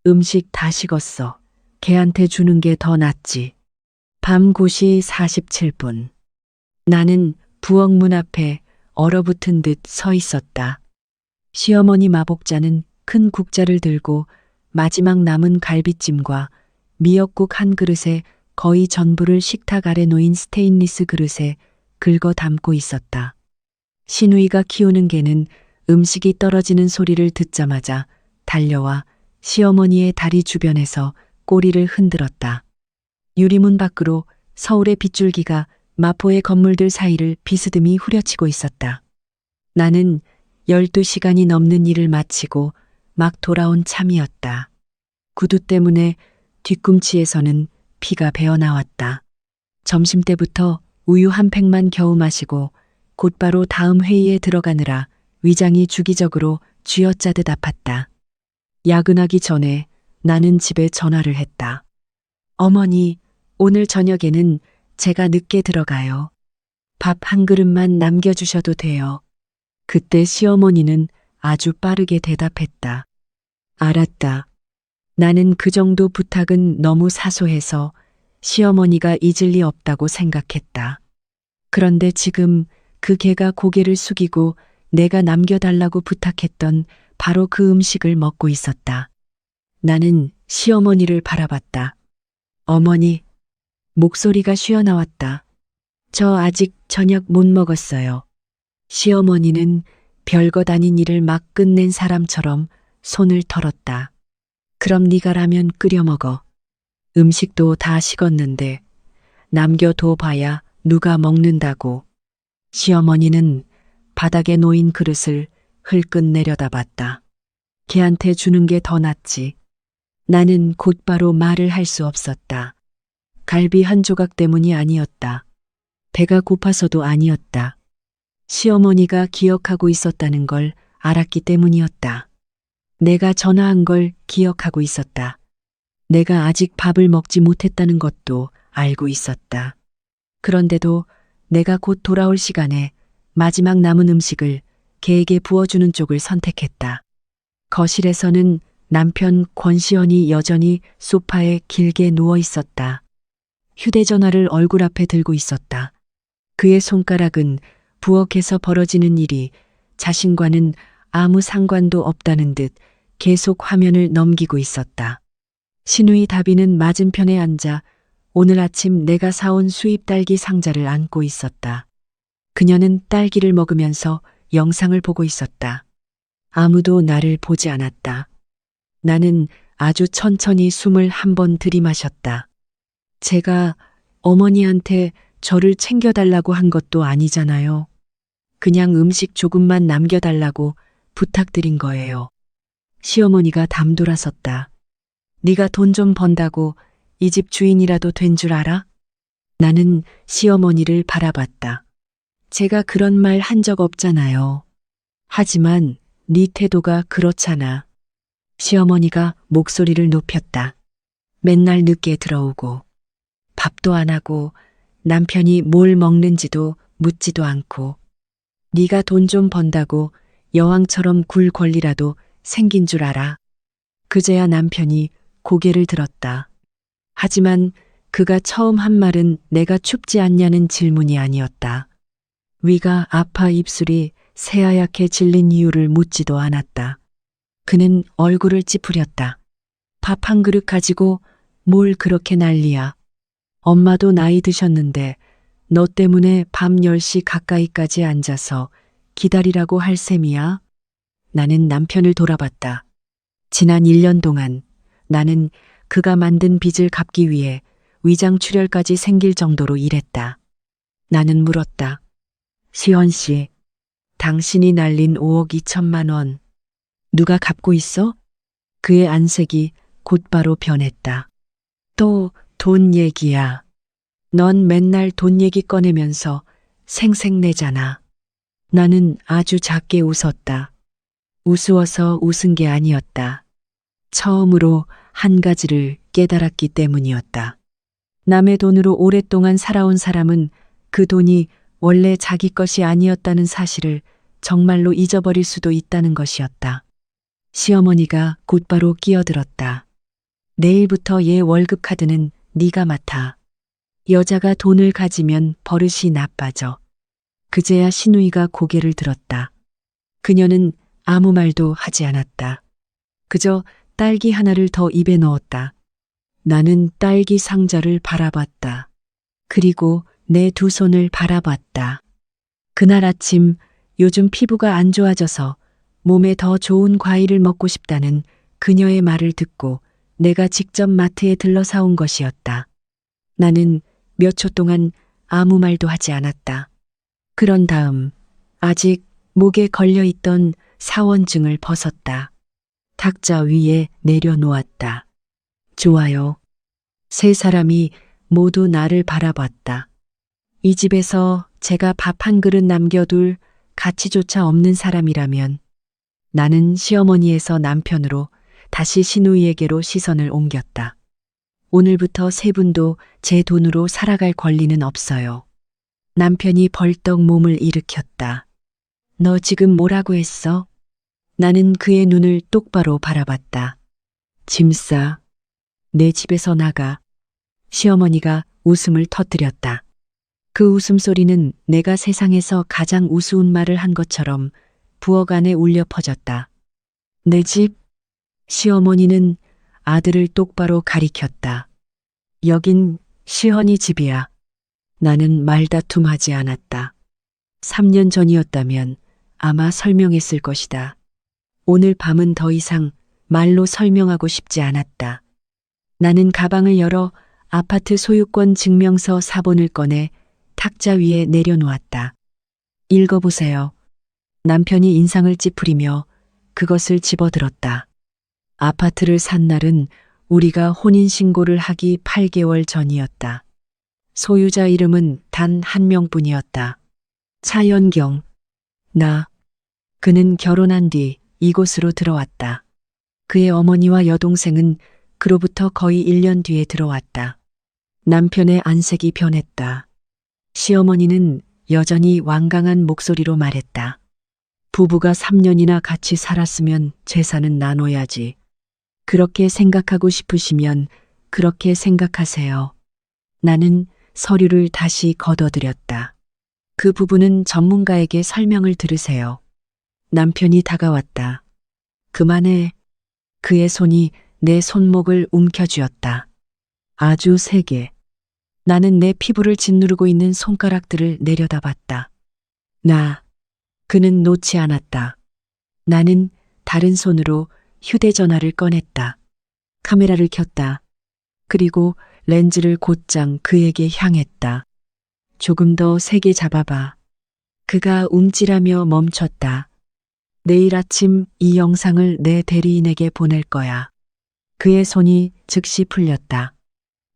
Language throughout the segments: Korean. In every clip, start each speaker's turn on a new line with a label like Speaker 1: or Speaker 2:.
Speaker 1: 음식 다 식었어. 걔한테 주는 게 더 낫지. 밤 9시 47분. 나는 부엌 문 앞에 얼어붙은 듯 서 있었다. 시어머니 마복자는 큰 국자를 들고 마지막 남은 갈비찜과 미역국 한 그릇에 거의 전부를 식탁 아래 놓인 스테인리스 그릇에 긁어 담고 있었다. 신우이가 키우는 개는 음식이 떨어지는 소리를 듣자마자 달려와 시어머니의 다리 주변에서 꼬리를 흔들었다. 유리문 밖으로 서울의 빗줄기가 마포의 건물들 사이를 비스듬히 후려치고 있었다. 나는 12시간이 넘는 일을 마치고 막 돌아온 참이었다. 구두 때문에 뒤꿈치에서는 피가 배어나왔다. 점심때부터 우유 한 팩만 겨우 마시고 곧바로 다음 회의에 들어가느라 위장이 주기적으로 쥐어짜듯 아팠다. 야근하기 전에 나는 집에 전화를 했다. 어머니, 오늘 저녁에는 제가 늦게 들어가요. 밥 한 그릇만 남겨주셔도 돼요. 그때 시어머니는 아주 빠르게 대답했다. 알았다. 나는 그 정도 부탁은 너무 사소해서 시어머니가 잊을 리 없다고 생각했다. 그런데 지금 그 개가 고개를 숙이고 내가 남겨달라고 부탁했던 바로 그 음식을 먹고 있었다. 나는 시어머니를 바라봤다. 어머니, 목소리가 쉬어나왔다. 저 아직 저녁 못 먹었어요. 시어머니는 별것 아닌 일을 막 끝낸 사람처럼 손을 털었다. 그럼 네가 라면 끓여 먹어. 음식도 다 식었는데 남겨둬 봐야 누가 먹는다고. 시어머니는 바닥에 놓인 그릇을 흘끗 내려다봤다. 걔한테 주는 게 더 낫지. 나는 곧바로 말을 할 수 없었다. 갈비 한 조각 때문이 아니었다. 배가 고파서도 아니었다. 시어머니가 기억하고 있었다는 걸 알았기 때문이었다. 내가 전화한 걸 기억하고 있었다. 내가 아직 밥을 먹지 못했다는 것도 알고 있었다. 그런데도 내가 곧 돌아올 시간에 마지막 남은 음식을 개에게 부어주는 쪽을 선택했다. 거실에서는 남편 권시현이 여전히 소파에 길게 누워 있었다. 휴대전화를 얼굴 앞에 들고 있었다. 그의 손가락은 부엌에서 벌어지는 일이 자신과는 아무 상관도 없다는 듯 계속 화면을 넘기고 있었다. 신우이 다비는 맞은편에 앉아 오늘 아침 내가 사온 수입 딸기 상자를 안고 있었다. 그녀는 딸기를 먹으면서 영상을 보고 있었다. 아무도 나를 보지 않았다. 나는 아주 천천히 숨을 한 번 들이마셨다. 제가 어머니한테 저를 챙겨달라고 한 것도 아니잖아요. 그냥 음식 조금만 남겨달라고 부탁드린 거예요. 시어머니가 담돌아섰다. 네가 돈 좀 번다고 이 집 주인이라도 된 줄 알아? 나는 시어머니를 바라봤다. 제가 그런 말 한 적 없잖아요. 하지만 네 태도가 그렇잖아. 시어머니가 목소리를 높였다. 맨날 늦게 들어오고 밥도 안 하고 남편이 뭘 먹는지도 묻지도 않고 네가 돈 좀 번다고 여왕처럼 굴 권리라도 생긴 줄 알아. 그제야 남편이 고개를 들었다. 하지만 그가 처음 한 말은 내가 춥지 않냐는 질문이 아니었다. 위가 아파 입술이 새하얗게 질린 이유를 묻지도 않았다. 그는 얼굴을 찌푸렸다. 밥 한 그릇 가지고 뭘 그렇게 난리야. 엄마도 나이 드셨는데 너 때문에 밤 10시 가까이까지 앉아서 기다리라고 할 셈이야? 나는 남편을 돌아봤다. 지난 1년 동안 나는 그가 만든 빚을 갚기 위해 위장출혈까지 생길 정도로 일했다. 나는 물었다. 시원 씨, 당신이 날린 5억 2천만 원 누가 갚고 있어? 그의 안색이 곧바로 변했다. 또 돈 얘기야. 넌 맨날 돈 얘기 꺼내면서 생색내잖아. 나는 아주 작게 웃었다. 우스워서 웃은 게 아니었다. 처음으로 한 가지를 깨달았기 때문이었다. 남의 돈으로 오랫동안 살아온 사람은 그 돈이 원래 자기 것이 아니었다는 사실을 정말로 잊어버릴 수도 있다는 것이었다. 시어머니가 곧바로 끼어들었다. 내일부터 얘 월급 카드는 네가 맡아. 여자가 돈을 가지면 버릇이 나빠져. 그제야 신우이가 고개를 들었다. 그녀는 아무 말도 하지 않았다. 그저 딸기 하나를 더 입에 넣었다. 나는 딸기 상자를 바라봤다. 그리고 내 두 손을 바라봤다. 그날 아침 요즘 피부가 안 좋아져서 몸에 더 좋은 과일을 먹고 싶다는 그녀의 말을 듣고 내가 직접 마트에 들러 사온 것이었다. 나는 몇 초 동안 아무 말도 하지 않았다. 그런 다음 아직 목에 걸려 있던 사원증을 벗었다. 탁자 위에 내려놓았다. 좋아요. 세 사람이 모두 나를 바라봤다. 이 집에서 제가 밥 한 그릇 남겨둘 가치조차 없는 사람이라면 나는 시어머니에서 남편으로 다시 신우이에게로 시선을 옮겼다. 오늘부터 세 분도 제 돈으로 살아갈 권리는 없어요. 남편이 벌떡 몸을 일으켰다. 너 지금 뭐라고 했어? 나는 그의 눈을 똑바로 바라봤다. 짐 싸. 내 집에서 나가. 시어머니가 웃음을 터뜨렸다. 그 웃음소리는 내가 세상에서 가장 우스운 말을 한 것처럼 부엌 안에 울려 퍼졌다. 내 집? 시어머니는 아들을 똑바로 가리켰다. 여긴 시헌이 집이야. 나는 말다툼하지 않았다. 3년 전이었다면 아마 설명했을 것이다. 오늘 밤은 더 이상 말로 설명하고 싶지 않았다. 나는 가방을 열어 아파트 소유권 증명서 사본을 꺼내 탁자 위에 내려놓았다. 읽어보세요. 남편이 인상을 찌푸리며 그것을 집어들었다. 아파트를 산 날은 우리가 혼인신고를 하기 8개월 전이었다. 소유자 이름은 단 한 명뿐이었다. 차연경. 나. 그는 결혼한 뒤 이곳으로 들어왔다. 그의 어머니와 여동생은 그로부터 거의 1년 뒤에 들어왔다. 남편의 안색이 변했다. 시어머니는 여전히 완강한 목소리로 말했다. 부부가 3년이나 같이 살았으면 재산은 나눠야지. 그렇게 생각하고 싶으시면 그렇게 생각하세요. 나는 서류를 다시 걷어들였다. 그 부분은 전문가에게 설명을 들으세요. 남편이 다가왔다. 그만해. 그의 손이 내 손목을 움켜쥐었다. 아주 세게. 나는 내 피부를 짓누르고 있는 손가락들을 내려다봤다. 그는 놓지 않았다. 나는 다른 손으로 휴대전화를 꺼냈다. 카메라를 켰다. 그리고 렌즈를 곧장 그에게 향했다. 조금 더 세게 잡아봐. 그가 움찔하며 멈췄다. 내일 아침 이 영상을 내 대리인에게 보낼 거야. 그의 손이 즉시 풀렸다.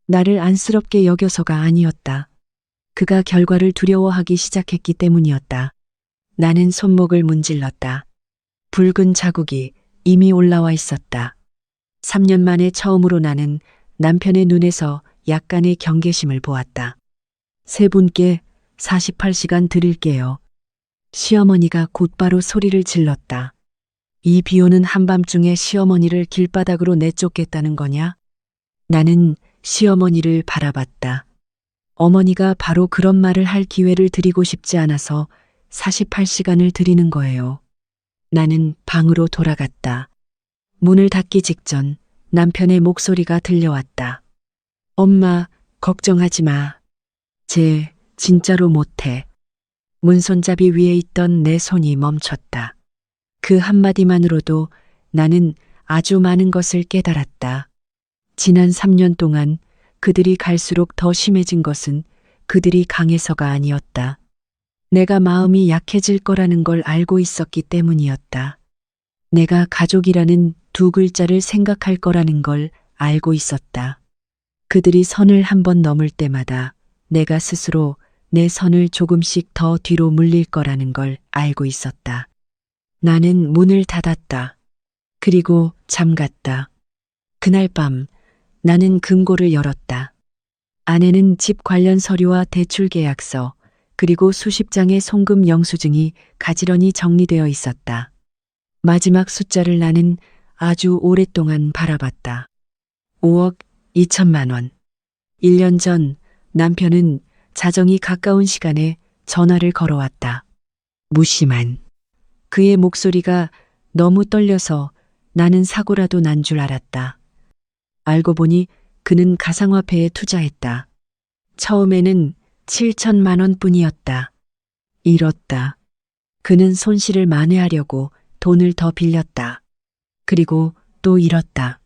Speaker 1: 나를 안쓰럽게 여겨서가 아니었다. 그가 결과를 두려워하기 시작했기 때문이었다. 나는 손목을 문질렀다. 붉은 자국이 이미 올라와 있었다. 3년 만에 처음으로 나는 남편의 눈에서 약간의 경계심을 보았다. 세 분께 48시간 드릴게요. 시어머니가 곧바로 소리를 질렀다. 이 비오는 한밤중에 시어머니를 길바닥으로 내쫓겠다는 거냐? 나는 시어머니를 바라봤다. 어머니가 바로 그런 말을 할 기회를 드리고 싶지 않아서 48시간을 드리는 거예요. 나는 방으로 돌아갔다. 문을 닫기 직전 남편의 목소리가 들려왔다. 엄마, 걱정하지 마. 쟤 진짜로 못해. 문손잡이 위에 있던 내 손이 멈췄다. 그 한마디만으로도 나는 아주 많은 것을 깨달았다. 지난 3년 동안 그들이 갈수록 더 심해진 것은 그들이 강해서가 아니었다. 내가 마음이 약해질 거라는 걸 알고 있었기 때문이었다. 내가 가족이라는 두 글자를 생각할 거라는 걸 알고 있었다. 그들이 선을 한 번 넘을 때마다 내가 스스로 내 선을 조금씩 더 뒤로 물릴 거라는 걸 알고 있었다. 나는 문을 닫았다. 그리고 잠갔다. 그날 밤 나는 금고를 열었다. 안에는 집 관련 서류와 대출 계약서, 그리고 수십 장의 송금 영수증이 가지런히 정리되어 있었다. 마지막 숫자를 나는 아주 오랫동안 바라봤다. 5억 2천만 원. 1년 전 남편은 자정이 가까운 시간에 전화를 걸어왔다. 무심한 그의 목소리가 너무 떨려서 나는 사고라도 난 줄 알았다. 알고 보니 그는 가상화폐에 투자했다. 처음에는 7천만 원뿐이었다. 잃었다. 그는 손실을 만회하려고 돈을 더 빌렸다. 그리고 또 잃었다.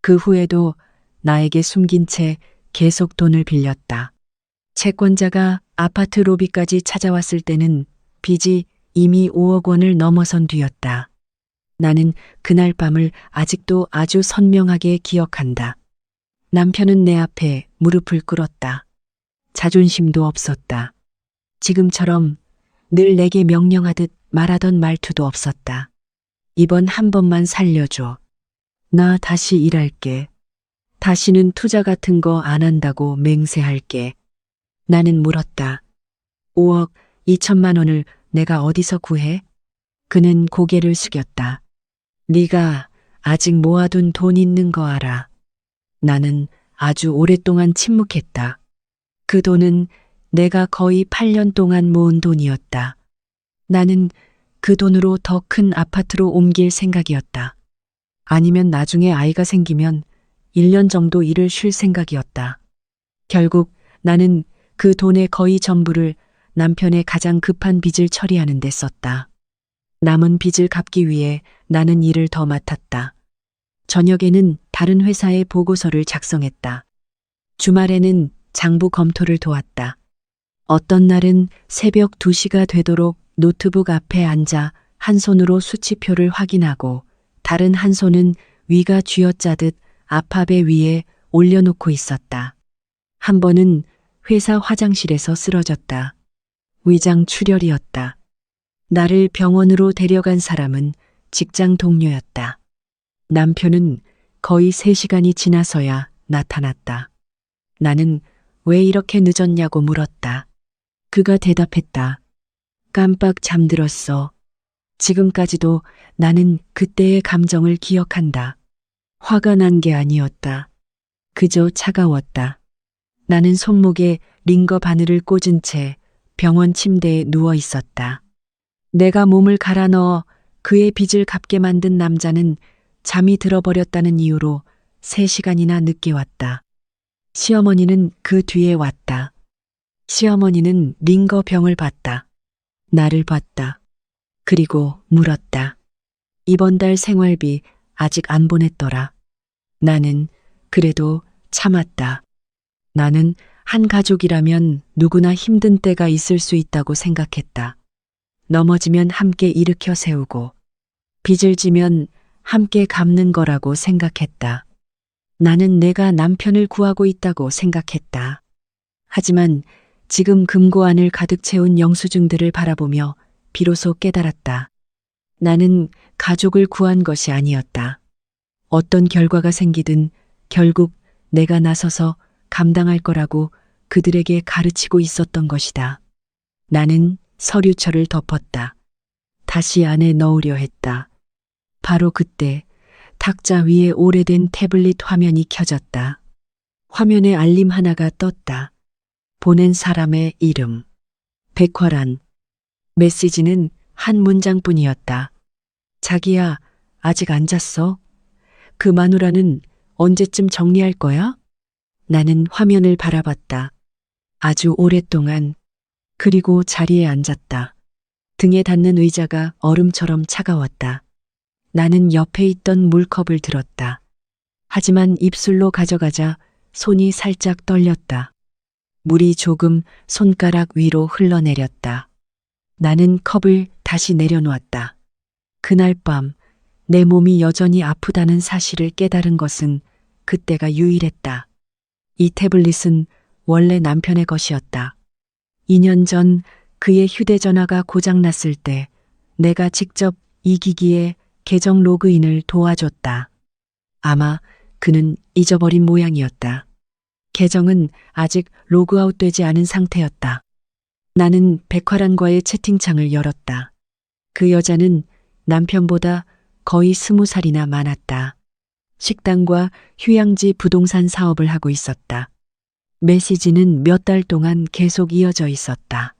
Speaker 1: 그 후에도 나에게 숨긴 채 계속 돈을 빌렸다. 채권자가 아파트 로비까지 찾아왔을 때는 빚이 이미 5억 원을 넘어선 뒤였다. 나는 그날 밤을 아직도 아주 선명하게 기억한다. 남편은 내 앞에 무릎을 꿇었다. 자존심도 없었다. 지금처럼 늘 내게 명령하듯 말하던 말투도 없었다. 이번 한 번만 살려줘. 나 다시 일할게. 다시는 투자 같은 거 안 한다고 맹세할게. 나는 물었다. 5억 2천만 원을 내가 어디서 구해? 그는 고개를 숙였다. 네가 아직 모아둔 돈 있는 거 알아. 나는 아주 오랫동안 침묵했다. 그 돈은 내가 거의 8년 동안 모은 돈이었다. 나는 그 돈으로 더 큰 아파트로 옮길 생각이었다. 아니면 나중에 아이가 생기면 1년 정도 일을 쉴 생각이었다. 결국 나는 그 돈의 거의 전부를 남편의 가장 급한 빚을 처리하는 데 썼다. 남은 빚을 갚기 위해 나는 일을 더 맡았다. 저녁에는 다른 회사에 보고서를 작성했다. 주말에는 장부 검토를 도왔다. 어떤 날은 새벽 2시가 되도록 노트북 앞에 앉아 한 손으로 수치표를 확인하고 다른 한 손은 위가 쥐어짜듯 앞화배 위에 올려놓고 있었다. 한 번은 회사 화장실에서 쓰러졌다. 위장 출혈이었다. 나를 병원으로 데려간 사람은 직장 동료였다. 남편은 거의 3시간이 지나서야 나타났다. 나는 왜 이렇게 늦었냐고 물었다. 그가 대답했다. 깜빡 잠들었어. 지금까지도 나는 그때의 감정을 기억한다. 화가 난 게 아니었다. 그저 차가웠다. 나는 손목에 링거 바늘을 꽂은 채 병원 침대에 누워 있었다. 내가 몸을 갈아 넣어 그의 빚을 갚게 만든 남자는 잠이 들어버렸다는 이유로 3시간이나 늦게 왔다. 시어머니는 그 뒤에 왔다. 시어머니는 링거 병을 봤다. 나를 봤다. 그리고 물었다. 이번 달 생활비 아직 안 보냈더라. 나는 그래도 참았다. 나는 한 가족이라면 누구나 힘든 때가 있을 수 있다고 생각했다. 넘어지면 함께 일으켜 세우고 빚을 지면 함께 갚는 거라고 생각했다. 나는 내가 남편을 구하고 있다고 생각했다. 하지만 지금 금고안을 가득 채운 영수증들을 바라보며 비로소 깨달았다. 나는 가족을 구한 것이 아니었다. 어떤 결과가 생기든 결국 내가 나서서 감당할 거라고 그들에게 가르치고 있었던 것이다. 나는 서류철을 덮었다. 다시 안에 넣으려 했다. 바로 그때 탁자 위에 오래된 태블릿 화면이 켜졌다. 화면에 알림 하나가 떴다. 보낸 사람의 이름. 백화란. 메시지는 한 문장뿐이었다. 자기야, 아직 안 잤어? 그 마누라는 언제쯤 정리할 거야? 나는 화면을 바라봤다. 아주 오랫동안. 그리고 자리에 앉았다. 등에 닿는 의자가 얼음처럼 차가웠다. 나는 옆에 있던 물컵을 들었다. 하지만 입술로 가져가자 손이 살짝 떨렸다. 물이 조금 손가락 위로 흘러내렸다. 나는 컵을 다시 내려놓았다. 그날 밤 내 몸이 여전히 아프다는 사실을 깨달은 것은 그때가 유일했다. 이 태블릿은 원래 남편의 것이었다. 2년 전 그의 휴대전화가 고장났을 때 내가 직접 이 기기에 계정 로그인을 도와줬다. 아마 그는 잊어버린 모양이었다. 계정은 아직 로그아웃되지 않은 상태였다. 나는 백화란과의 채팅창을 열었다. 그 여자는 남편보다 거의 20살이나 많았다. 식당과 휴양지 부동산 사업을 하고 있었다. 메시지는 몇 달 동안 계속 이어져 있었다.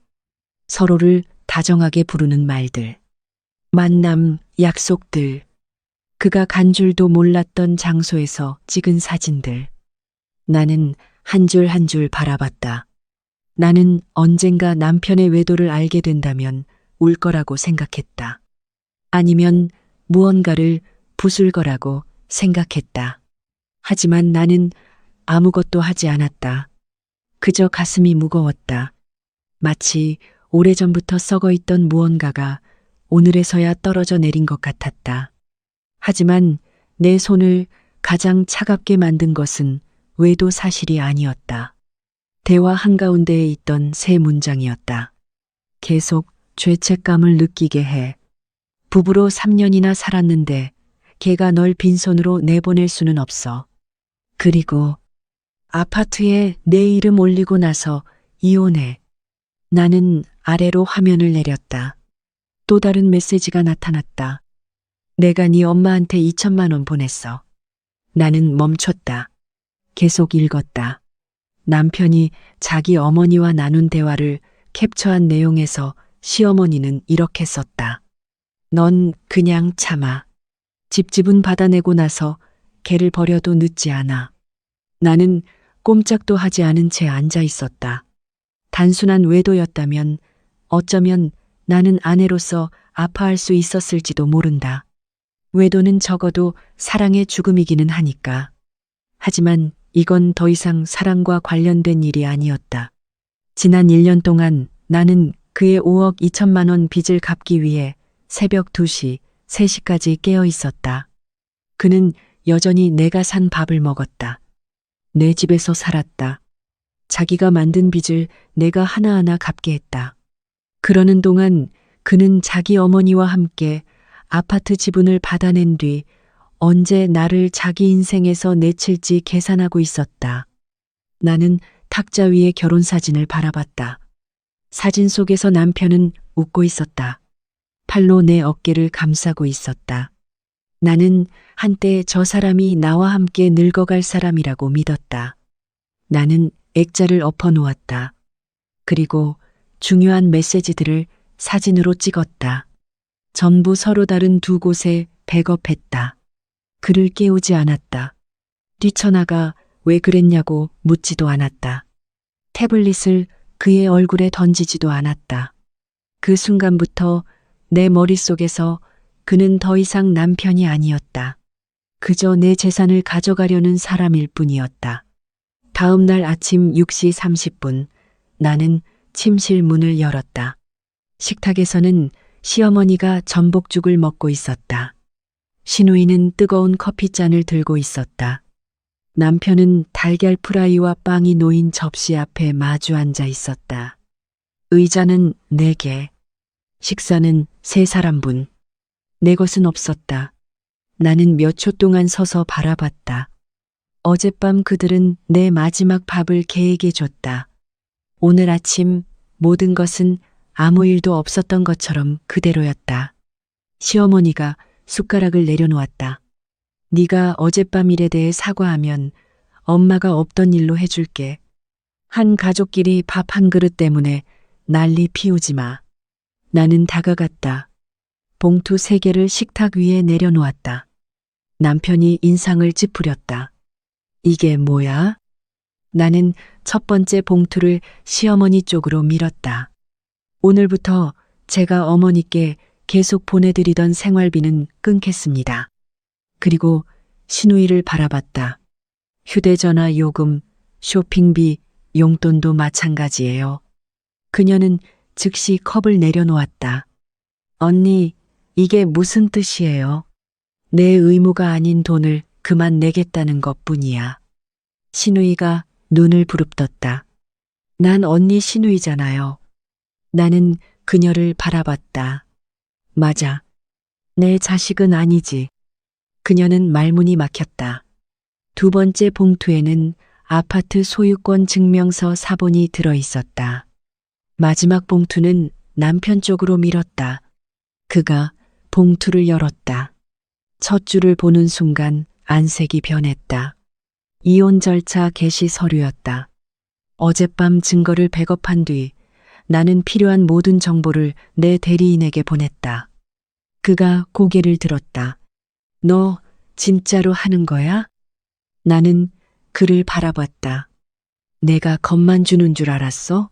Speaker 1: 서로를 다정하게 부르는 말들, 만남, 약속들, 그가 간 줄도 몰랐던 장소에서 찍은 사진들. 나는 한 줄 한 줄 바라봤다. 나는 언젠가 남편의 외도를 알게 된다면 울 거라고 생각했다. 아니면 무언가를 부술 거라고 생각했다. 하지만 나는 아무것도 하지 않았다. 그저 가슴이 무거웠다. 마치 오래전부터 썩어 있던 무언가가 오늘에서야 떨어져 내린 것 같았다. 하지만 내 손을 가장 차갑게 만든 것은 외도 사실이 아니었다. 대화 한가운데에 있던 세 문장이었다. 계속 죄책감을 느끼게 해. 부부로 3년이나 살았는데 걔가 널 빈손으로 내보낼 수는 없어. 그리고 아파트에 내 이름 올리고 나서 이혼해. 나는 아래로 화면을 내렸다. 또 다른 메시지가 나타났다. 내가 네 엄마한테 2천만 원 보냈어. 나는 멈췄다. 계속 읽었다. 남편이 자기 어머니와 나눈 대화를 캡처한 내용에서 시어머니는 이렇게 썼다. 넌 그냥 참아. 집집은 받아내고 나서 걔를 버려도 늦지 않아. 나는 꼼짝도 하지 않은 채 앉아 있었다. 단순한 외도였다면 어쩌면 나는 아내로서 아파할 수 있었을지도 모른다. 외도는 적어도 사랑의 죽음이기는 하니까. 하지만 이건 더 이상 사랑과 관련된 일이 아니었다. 지난 1년 동안 나는 그의 5억 2천만 원 빚을 갚기 위해 새벽 2시, 3시까지 깨어 있었다. 그는 여전히 내가 산 밥을 먹었다. 내 집에서 살았다. 자기가 만든 빚을 내가 하나하나 갚게 했다. 그러는 동안 그는 자기 어머니와 함께 아파트 지분을 받아낸 뒤 언제 나를 자기 인생에서 내칠지 계산하고 있었다. 나는 탁자 위의 결혼 사진을 바라봤다. 사진 속에서 남편은 웃고 있었다. 팔로 내 어깨를 감싸고 있었다. 나는 한때 저 사람이 나와 함께 늙어갈 사람이라고 믿었다. 나는 액자를 엎어 놓았다. 그리고 중요한 메시지들을 사진으로 찍었다. 전부 서로 다른 두 곳에 백업했다. 그를 깨우지 않았다. 뛰쳐나가 왜 그랬냐고 묻지도 않았다. 태블릿을 그의 얼굴에 던지지도 않았다. 그 순간부터 내 머릿속에서 그는 더 이상 남편이 아니었다. 그저 내 재산을 가져가려는 사람일 뿐이었다. 다음 날 아침 6시 30분 나는 침실 문을 열었다. 식탁에서는 시어머니가 전복죽을 먹고 있었다. 시누이는 뜨거운 커피잔을 들고 있었다. 남편은 달걀 프라이와 빵이 놓인 접시 앞에 마주 앉아 있었다. 의자는 4개, 식사는 3사람분. 내 것은 없었다. 나는 몇 초 동안 서서 바라봤다. 어젯밤 그들은 내 마지막 밥을 걔에게 줬다. 오늘 아침 모든 것은 아무 일도 없었던 것처럼 그대로였다. 시어머니가 숟가락을 내려놓았다. 네가 어젯밤 일에 대해 사과하면 엄마가 없던 일로 해줄게. 한 가족끼리 밥 한 그릇 때문에 난리 피우지 마. 나는 다가갔다. 봉투 3개를 식탁 위에 내려놓았다. 남편이 인상을 찌푸렸다. 이게 뭐야? 나는 첫 번째 봉투를 시어머니 쪽으로 밀었다. 오늘부터 제가 어머니께 계속 보내드리던 생활비는 끊겠습니다. 그리고 시누이를 바라봤다. 휴대전화 요금, 쇼핑비, 용돈도 마찬가지예요. 그녀는 즉시 컵을 내려놓았다. 언니, 이게 무슨 뜻이에요? 내 의무가 아닌 돈을 그만 내겠다는 것뿐이야. 시누이가 눈을 부릅떴다. 난 언니 시누이잖아요. 나는 그녀를 바라봤다. 맞아. 내 자식은 아니지. 그녀는 말문이 막혔다. 두 번째 봉투에는 아파트 소유권 증명서 사본이 들어 있었다. 마지막 봉투는 남편 쪽으로 밀었다. 그가 봉투를 열었다. 첫 줄을 보는 순간 안색이 변했다. 이혼 절차 개시 서류였다. 어젯밤 증거를 백업한 뒤 나는 필요한 모든 정보를 내 대리인에게 보냈다. 그가 고개를 들었다. 너 진짜로 하는 거야? 나는 그를 바라봤다. 내가 겁만 주는 줄 알았어?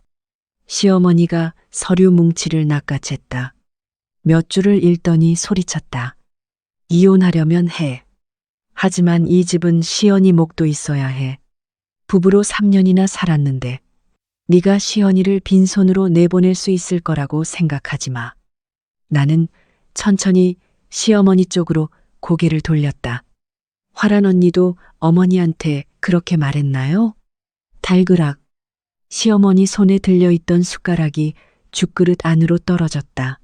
Speaker 1: 시어머니가 서류 뭉치를 낚아챘다. 몇 줄을 읽더니 소리쳤다. 이혼하려면 해. 하지만 이 집은 시연이 목도 있어야 해. 부부로 3년이나 살았는데 네가 시연이를 빈손으로 내보낼 수 있을 거라고 생각하지 마. 나는 천천히 시어머니 쪽으로 고개를 돌렸다. 화란 언니도 어머니한테 그렇게 말했나요? 달그락. 시어머니 손에 들려있던 숟가락이 죽그릇 안으로 떨어졌다.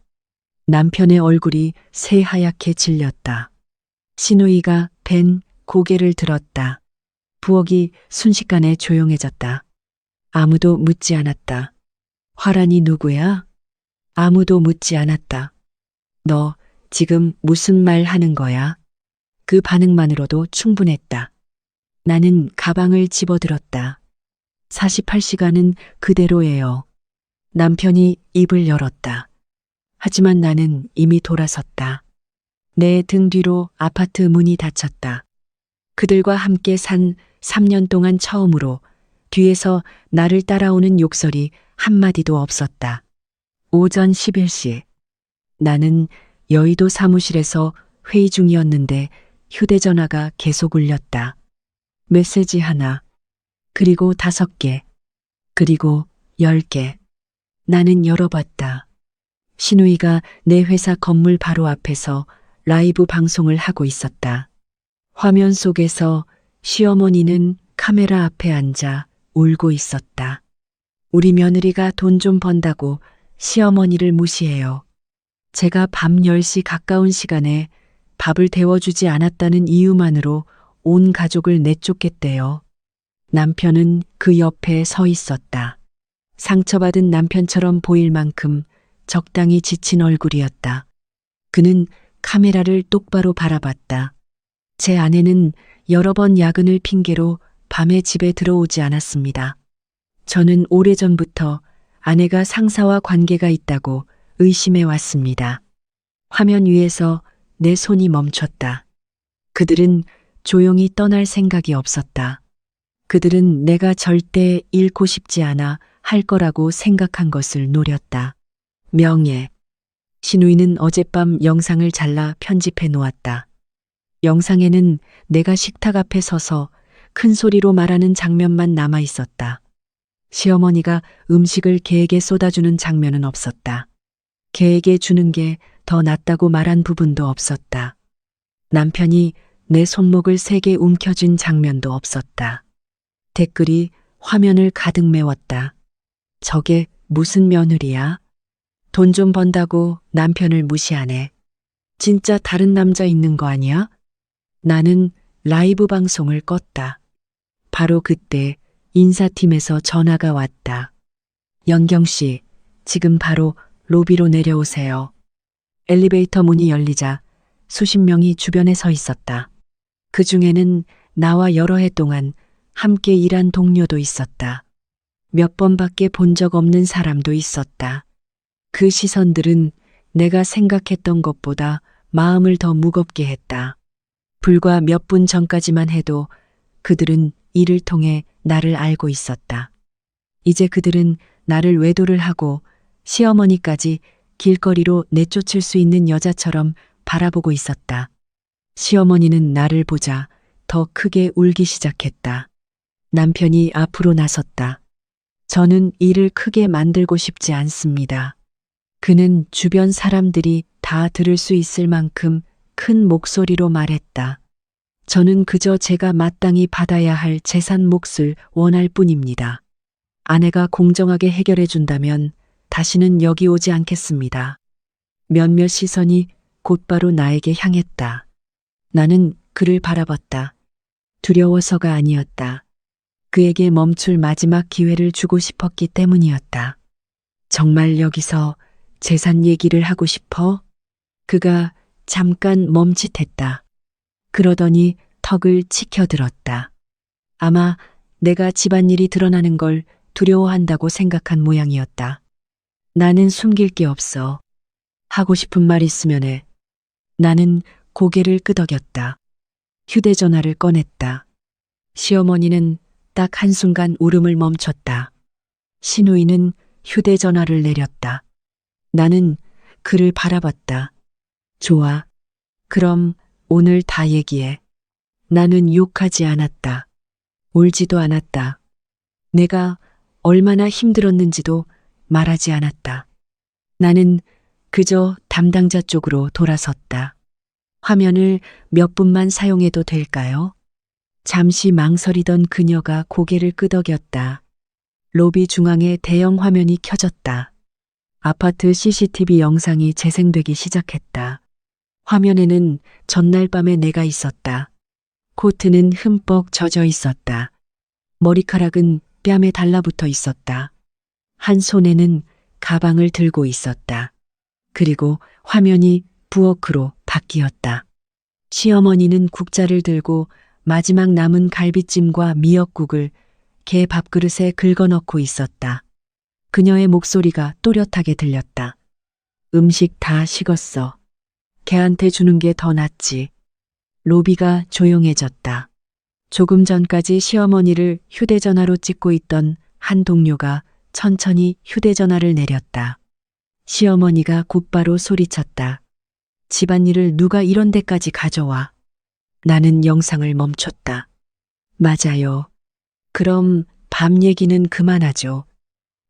Speaker 1: 남편의 얼굴이 새하얗게 질렸다. 시누이가 벤 고개를 들었다. 부엌이 순식간에 조용해졌다. 아무도 묻지 않았다. 화란이 누구야? 아무도 묻지 않았다. 너 지금 무슨 말 하는 거야? 그 반응만으로도 충분했다. 나는 가방을 집어들었다. 48시간은 그대로예요. 남편이 입을 열었다. 하지만 나는 이미 돌아섰다. 내 등 뒤로 아파트 문이 닫혔다. 그들과 함께 산 3년 동안 처음으로 뒤에서 나를 따라오는 욕설이 한마디도 없었다. 오전 11시. 나는 여의도 사무실에서 회의 중이었는데 휴대전화가 계속 울렸다. 메시지 하나, 그리고 5개, 그리고 10개. 나는 열어봤다. 시누이가 내 회사 건물 바로 앞에서 라이브 방송을 하고 있었다. 화면 속에서 시어머니는 카메라 앞에 앉아 울고 있었다. 우리 며느리가 돈 좀 번다고 시어머니를 무시해요. 제가 밤 10시 가까운 시간에 밥을 데워주지 않았다는 이유만으로 온 가족을 내쫓겠대요. 남편은 그 옆에 서 있었다. 상처받은 남편처럼 보일 만큼 적당히 지친 얼굴이었다. 그는 카메라를 똑바로 바라봤다. 제 아내는 여러 번 야근을 핑계로 밤에 집에 들어오지 않았습니다. 저는 오래전부터 아내가 상사와 관계가 있다고 의심해 왔습니다. 화면 위에서 내 손이 멈췄다. 그들은 조용히 떠날 생각이 없었다. 그들은 내가 절대 잃고 싶지 않아 할 거라고 생각한 것을 노렸다. 명예. 시누이는 어젯밤 영상을 잘라 편집해 놓았다. 영상에는 내가 식탁 앞에 서서 큰 소리로 말하는 장면만 남아 있었다. 시어머니가 음식을 개에게 쏟아주는 장면은 없었다. 개에게 주는 게 더 낫다고 말한 부분도 없었다. 남편이 내 손목을 세게 움켜쥔 장면도 없었다. 댓글이 화면을 가득 메웠다. 저게 무슨 며느리야? 돈 좀 번다고 남편을 무시하네. 진짜 다른 남자 있는 거 아니야? 나는 라이브 방송을 껐다. 바로 그때 인사팀에서 전화가 왔다. 연경 씨, 지금 바로 로비로 내려오세요. 엘리베이터 문이 열리자 수십 명이 주변에 서 있었다. 그 중에는 나와 여러 해 동안 함께 일한 동료도 있었다. 몇 번밖에 본 적 없는 사람도 있었다. 그 시선들은 내가 생각했던 것보다 마음을 더 무겁게 했다. 불과 몇 분 전까지만 해도 그들은 이를 통해 나를 알고 있었다. 이제 그들은 나를 외도를 하고 시어머니까지 길거리로 내쫓을 수 있는 여자처럼 바라보고 있었다. 시어머니는 나를 보자 더 크게 울기 시작했다. 남편이 앞으로 나섰다. 저는 일을 크게 만들고 싶지 않습니다. 그는 주변 사람들이 다 들을 수 있을 만큼 큰 목소리로 말했다. 저는 그저 제가 마땅히 받아야 할 재산 몫을 원할 뿐입니다. 아내가 공정하게 해결해 준다면 다시는 여기 오지 않겠습니다. 몇몇 시선이 곧바로 나에게 향했다. 나는 그를 바라봤다. 두려워서가 아니었다. 그에게 멈출 마지막 기회를 주고 싶었기 때문이었다. 정말 여기서 재산 얘기를 하고 싶어? 그가 잠깐 멈칫했다. 그러더니 턱을 치켜들었다. 아마 내가 집안일이 드러나는 걸 두려워한다고 생각한 모양이었다. 나는 숨길 게 없어. 하고 싶은 말 있으면 해. 나는 고개를 끄덕였다. 휴대전화를 꺼냈다. 시어머니는 딱 한순간 울음을 멈췄다. 신우이는 휴대전화를 내렸다. 나는 그를 바라봤다. 좋아. 그럼 오늘 다 얘기해. 나는 욕하지 않았다. 울지도 않았다. 내가 얼마나 힘들었는지도 말하지 않았다. 나는 그저 담당자 쪽으로 돌아섰다. 화면을 몇 분만 사용해도 될까요? 잠시 망설이던 그녀가 고개를 끄덕였다. 로비 중앙에 대형 화면이 켜졌다. 아파트 CCTV 영상이 재생되기 시작했다. 화면에는 전날 밤에 내가 있었다. 코트는 흠뻑 젖어 있었다. 머리카락은 뺨에 달라붙어 있었다. 한 손에는 가방을 들고 있었다. 그리고 화면이 부엌으로 바뀌었다. 시어머니는 국자를 들고 마지막 남은 갈비찜과 미역국을 개 밥그릇에 긁어넣고 있었다. 그녀의 목소리가 또렷하게 들렸다. 음식 다 식었어. 개한테 주는 게 더 낫지. 로비가 조용해졌다. 조금 전까지 시어머니를 휴대전화로 찍고 있던 한 동료가 천천히 휴대전화를 내렸다. 시어머니가 곧바로 소리쳤다. 집안일을 누가 이런 데까지 가져와. 나는 영상을 멈췄다. 맞아요. 그럼 밤 얘기는 그만하죠.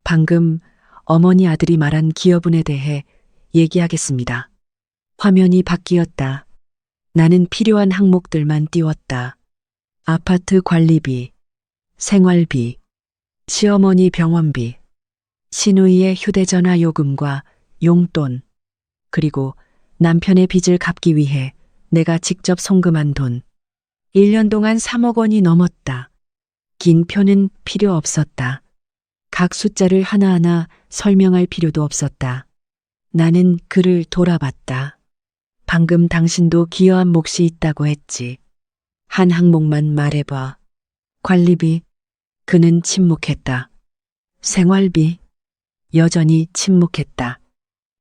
Speaker 1: 방금 어머니 아들이 말한 기여분에 대해 얘기하겠습니다. 화면이 바뀌었다. 나는 필요한 항목들만 띄웠다. 아파트 관리비, 생활비, 시어머니 병원비, 신우이의 휴대전화 요금과 용돈, 그리고 남편의 빚을 갚기 위해 내가 직접 송금한 돈. 1년 동안 3억 원이 넘었다. 긴 표는 필요 없었다. 각 숫자를 하나하나 설명할 필요도 없었다. 나는 그를 돌아봤다. 방금 당신도 기여한 몫이 있다고 했지. 한 항목만 말해봐. 관리비. 그는 침묵했다. 생활비. 여전히 침묵했다.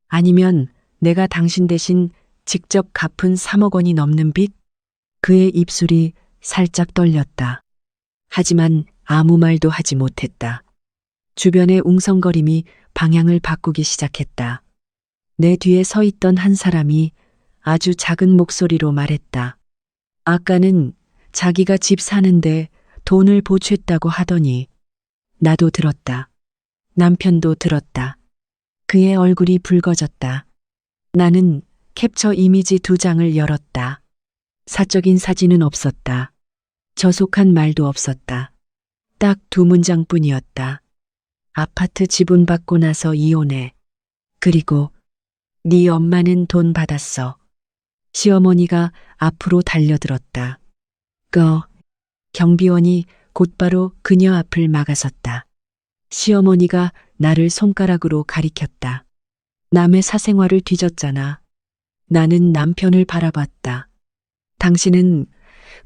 Speaker 1: 아니면 내가 당신 대신 직접 갚은 3억 원이 넘는 빚? 그의 입술이 살짝 떨렸다. 하지만 아무 말도 하지 못했다. 주변의 웅성거림이 방향을 바꾸기 시작했다. 내 뒤에 서 있던 한 사람이 아주 작은 목소리로 말했다. 아까는 자기가 집 사는데 돈을 보탰다고 하더니. 나도 들었다. 남편도 들었다. 그의 얼굴이 붉어졌다. 나는 캡처 이미지 2장을 열었다. 사적인 사진은 없었다. 저속한 말도 없었다. 딱 2문장뿐이었다. 아파트 지분 받고 나서 이혼해. 그리고 네 엄마는 돈 받았어. 시어머니가 앞으로 달려들었다. 경비원이 곧바로 그녀 앞을 막아섰다. 시어머니가 나를 손가락으로 가리켰다. 남의 사생활을 뒤졌잖아. 나는 남편을 바라봤다. 당신은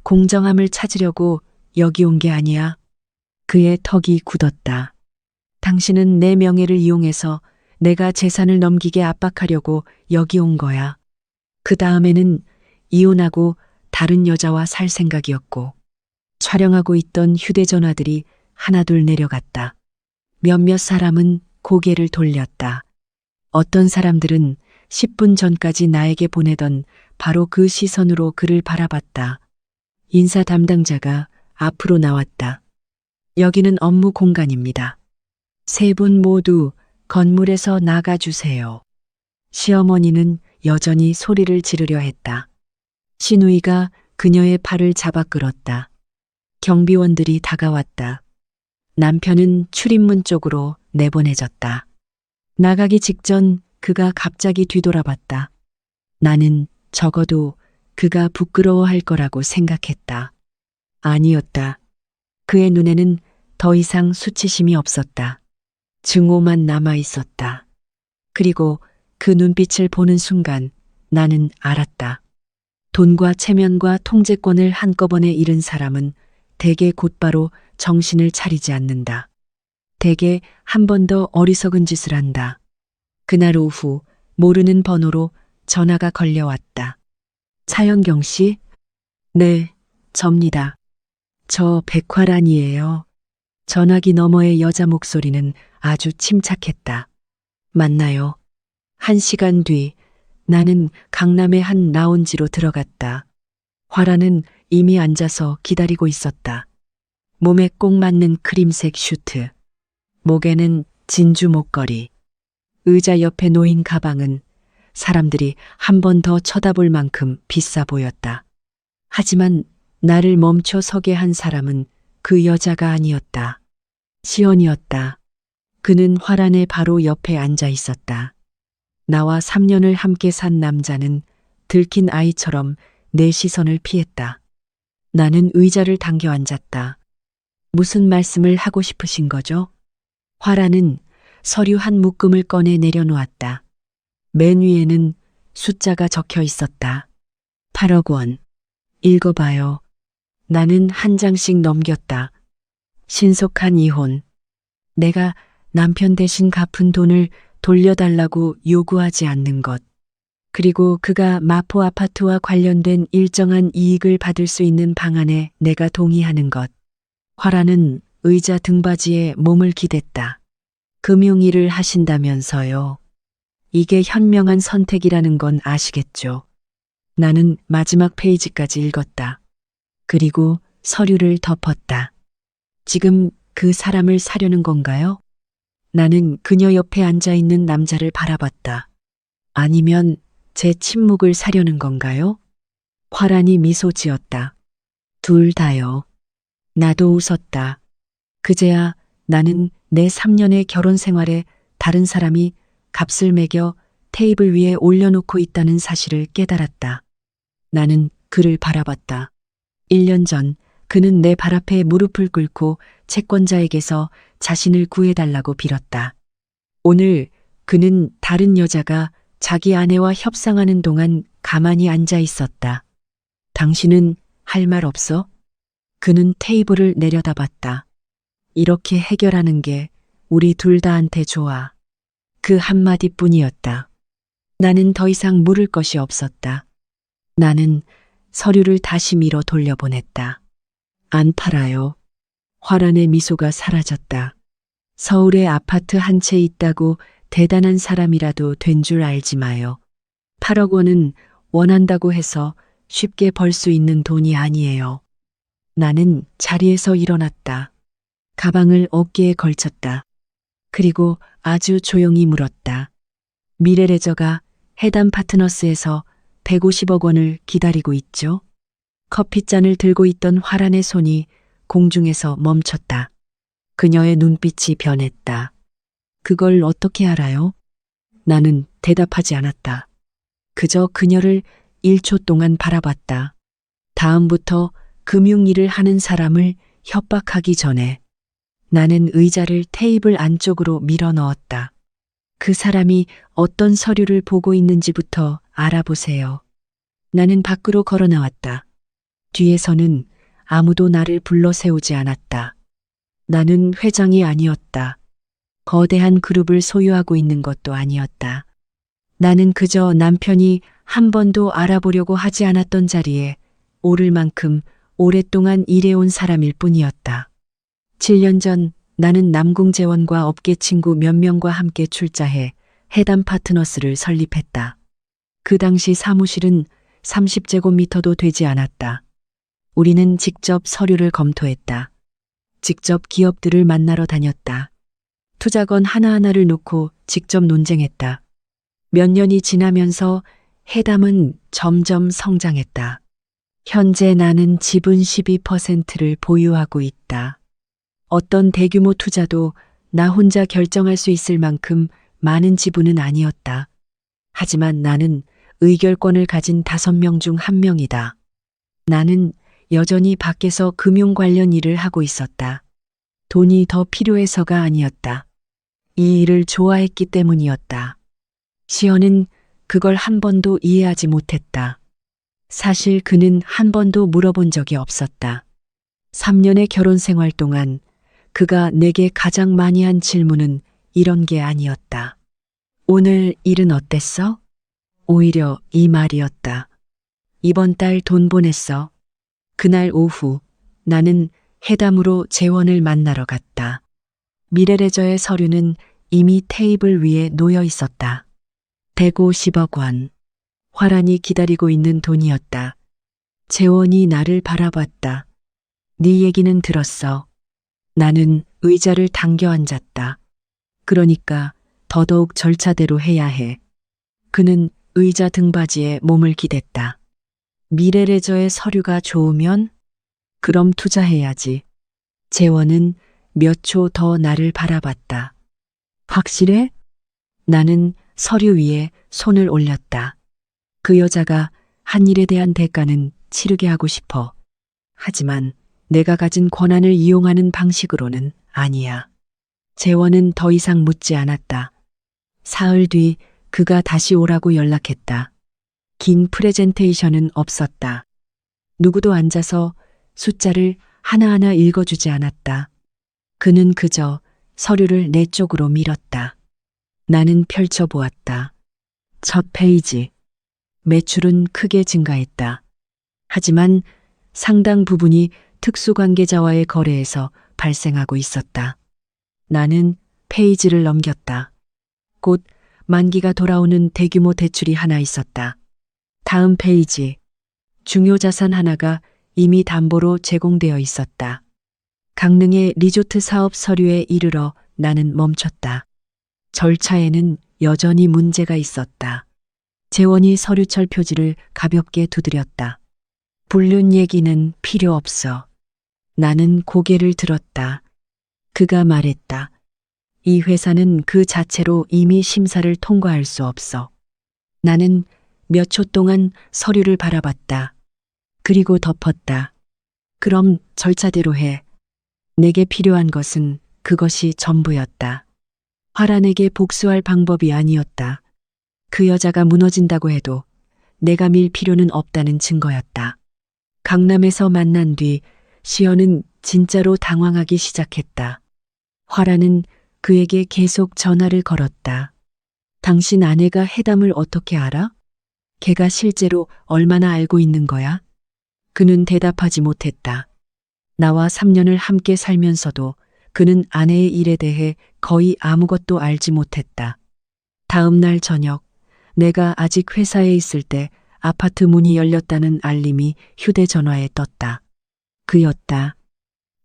Speaker 1: 공정함을 찾으려고 여기 온 게 아니야. 그의 턱이 굳었다. 당신은 내 명예를 이용해서 내가 재산을 넘기게 압박하려고 여기 온 거야. 그 다음에는 이혼하고 다른 여자와 살 생각이었고, 촬영하고 있던 휴대전화들이 하나둘 내려갔다. 몇몇 사람은 고개를 돌렸다. 어떤 사람들은 10분 전까지 나에게 보내던 바로 그 시선으로 그를 바라봤다. 인사 담당자가 앞으로 나왔다. 여기는 업무 공간입니다. 3분 모두 건물에서 나가주세요. 시어머니는 여전히 소리를 지르려 했다. 신우이가 그녀의 팔을 잡아 끌었다. 경비원들이 다가왔다. 남편은 출입문 쪽으로 내보내졌다. 나가기 직전 그가 갑자기 뒤돌아봤다. 나는 적어도 그가 부끄러워할 거라고 생각했다. 아니었다. 그의 눈에는 더 이상 수치심이 없었다. 증오만 남아 있었다. 그리고 그 눈빛을 보는 순간 나는 알았다. 돈과 체면과 통제권을 한꺼번에 잃은 사람은 대개 곧바로 정신을 차리지 않는다. 대개 한 번 더 어리석은 짓을 한다. 그날 오후 모르는 번호로 전화가 걸려왔다. 차연경 씨? 네, 접니다. 저 백화란이에요. 전화기 너머의 여자 목소리는 아주 침착했다. 맞나요? 1시간 뒤 나는 강남의 한 라운지로 들어갔다. 화라는 이미 앉아서 기다리고 있었다. 몸에 꼭 맞는 크림색 슈트, 목에는 진주 목걸이, 의자 옆에 놓인 가방은 사람들이 한 번 더 쳐다볼 만큼 비싸 보였다. 하지만 나를 멈춰 서게 한 사람은 그 여자가 아니었다. 시연이었다. 그는 화란의 바로 옆에 앉아 있었다. 나와 3년을 함께 산 남자는 들킨 아이처럼 내 시선을 피했다. 나는 의자를 당겨 앉았다. 무슨 말씀을 하고 싶으신 거죠? 화란은 서류 한 묶음을 꺼내 내려놓았다. 맨 위에는 숫자가 적혀 있었다. 8억 원. 읽어봐요. 나는 한 장씩 넘겼다. 신속한 이혼. 내가 남편 대신 갚은 돈을 돌려달라고 요구하지 않는 것. 그리고 그가 마포 아파트와 관련된 일정한 이익을 받을 수 있는 방안에 내가 동의하는 것. 화라는 의자 등받이에 몸을 기댔다. 금융일을 하신다면서요. 이게 현명한 선택이라는 건 아시겠죠? 나는 마지막 페이지까지 읽었다. 그리고 서류를 덮었다. 지금 그 사람을 사려는 건가요? 나는 그녀 옆에 앉아 있는 남자를 바라봤다. 아니면 제 침묵을 사려는 건가요? 화란이 미소 지었다. 둘 다요. 나도 웃었다. 그제야 나는 내 3년의 결혼 생활에 다른 사람이 값을 매겨 테이블 위에 올려놓고 있다는 사실을 깨달았다. 나는 그를 바라봤다. 1년 전 그는 내 발 앞에 무릎을 꿇고 채권자에게서 자신을 구해달라고 빌었다. 오늘 그는 다른 여자가 자기 아내와 협상하는 동안 가만히 앉아 있었다. 당신은 할 말 없어? 그는 테이블을 내려다봤다. 이렇게 해결하는 게 우리 둘 다한테 좋아. 그 한마디뿐이었다. 나는 더 이상 물을 것이 없었다. 나는 서류를 다시 밀어 돌려보냈다. 안 팔아요. 화란의 미소가 사라졌다. 서울에 아파트 한 채 있다고 대단한 사람이라도 된 줄 알지 마요. 8억 원은 원한다고 해서 쉽게 벌 수 있는 돈이 아니에요. 나는 자리에서 일어났다. 가방을 어깨에 걸쳤다. 그리고 아주 조용히 물었다. 미래레저가 해담 파트너스에서 150억 원을 기다리고 있죠? 커피잔을 들고 있던 화란의 손이 공중에서 멈췄다. 그녀의 눈빛이 변했다. 그걸 어떻게 알아요? 나는 대답하지 않았다. 그저 그녀를 1초 동안 바라봤다. 다음부터 금융일을 하는 사람을 협박하기 전에 나는 의자를 테이블 안쪽으로 밀어 넣었다. 그 사람이 어떤 서류를 보고 있는지부터 알아보세요. 나는 밖으로 걸어 나왔다. 뒤에서는 아무도 나를 불러 세우지 않았다. 나는 회장이 아니었다. 거대한 그룹을 소유하고 있는 것도 아니었다. 나는 그저 남편이 한 번도 알아보려고 하지 않았던 자리에 오를 만큼 오랫동안 일해온 사람일 뿐이었다. 7년 전 나는 남궁재원과 업계 친구 몇 명과 함께 출자해 해담 파트너스를 설립했다. 그 당시 사무실은 30제곱미터도 되지 않았다. 우리는 직접 서류를 검토했다. 직접 기업들을 만나러 다녔다. 투자건 하나하나를 놓고 직접 논쟁했다. 몇 년이 지나면서 해담은 점점 성장했다. 현재 나는 지분 12%를 보유하고 있다. 어떤 대규모 투자도 나 혼자 결정할 수 있을 만큼 많은 지분은 아니었다. 하지만 나는 의결권을 가진 5명 중 1명이다. 나는 여전히 밖에서 금융 관련 일을 하고 있었다. 돈이 더 필요해서가 아니었다. 이 일을 좋아했기 때문이었다. 시연은 그걸 한 번도 이해하지 못했다. 사실 그는 한 번도 물어본 적이 없었다. 3년의 결혼 생활 동안 그가 내게 가장 많이 한 질문은 이런 게 아니었다. 오늘 일은 어땠어? 오히려 이 말이었다. 이번 달 돈 보냈어. 그날 오후 나는 해담으로 재원을 만나러 갔다. 미래레저의 서류는 이미 테이블 위에 놓여 있었다. 150억 원. 화란히 기다리고 있는 돈이었다. 재원이 나를 바라봤다. 네 얘기는 들었어. 나는 의자를 당겨 앉았다. 그러니까 더더욱 절차대로 해야 해. 그는 의자 등받이에 몸을 기댔다. 미래레저의 서류가 좋으면? 그럼 투자해야지. 재원은 몇 초 더 나를 바라봤다. 확실해? 나는 서류 위에 손을 올렸다. 그 여자가 한 일에 대한 대가는 치르게 하고 싶어. 하지만 내가 가진 권한을 이용하는 방식으로는 아니야. 재원은 더 이상 묻지 않았다. 사흘 뒤 그가 다시 오라고 연락했다. 긴 프레젠테이션은 없었다. 누구도 앉아서 숫자를 하나하나 읽어주지 않았다. 그는 그저 서류를 내 쪽으로 밀었다. 나는 펼쳐보았다. 첫 페이지. 매출은 크게 증가했다. 하지만 상당 부분이 특수관계자와의 거래에서 발생하고 있었다. 나는 페이지를 넘겼다. 곧 만기가 돌아오는 대규모 대출이 하나 있었다. 다음 페이지. 중요 자산 하나가 이미 담보로 제공되어 있었다. 강릉의 리조트 사업 서류에 이르러 나는 멈췄다. 절차에는 여전히 문제가 있었다. 재원이 서류철 표지를 가볍게 두드렸다. 불륜 얘기는 필요 없어. 나는 고개를 들었다. 그가 말했다. 이 회사는 그 자체로 이미 심사를 통과할 수 없어. 나는 몇 초 동안 서류를 바라봤다. 그리고 덮었다. 그럼 절차대로 해. 내게 필요한 것은 그것이 전부였다. 화란에게 복수할 방법이 아니었다. 그 여자가 무너진다고 해도 내가 밀 필요는 없다는 증거였다. 강남에서 만난 뒤 시연은 진짜로 당황하기 시작했다. 화란은 그에게 계속 전화를 걸었다. 당신 아내가 해담을 어떻게 알아? 걔가 실제로 얼마나 알고 있는 거야? 그는 대답하지 못했다. 나와 3년을 함께 살면서도 그는 아내의 일에 대해 거의 아무것도 알지 못했다. 다음 날 저녁, 내가 아직 회사에 있을 때 아파트 문이 열렸다는 알림이 휴대전화에 떴다. 그였다.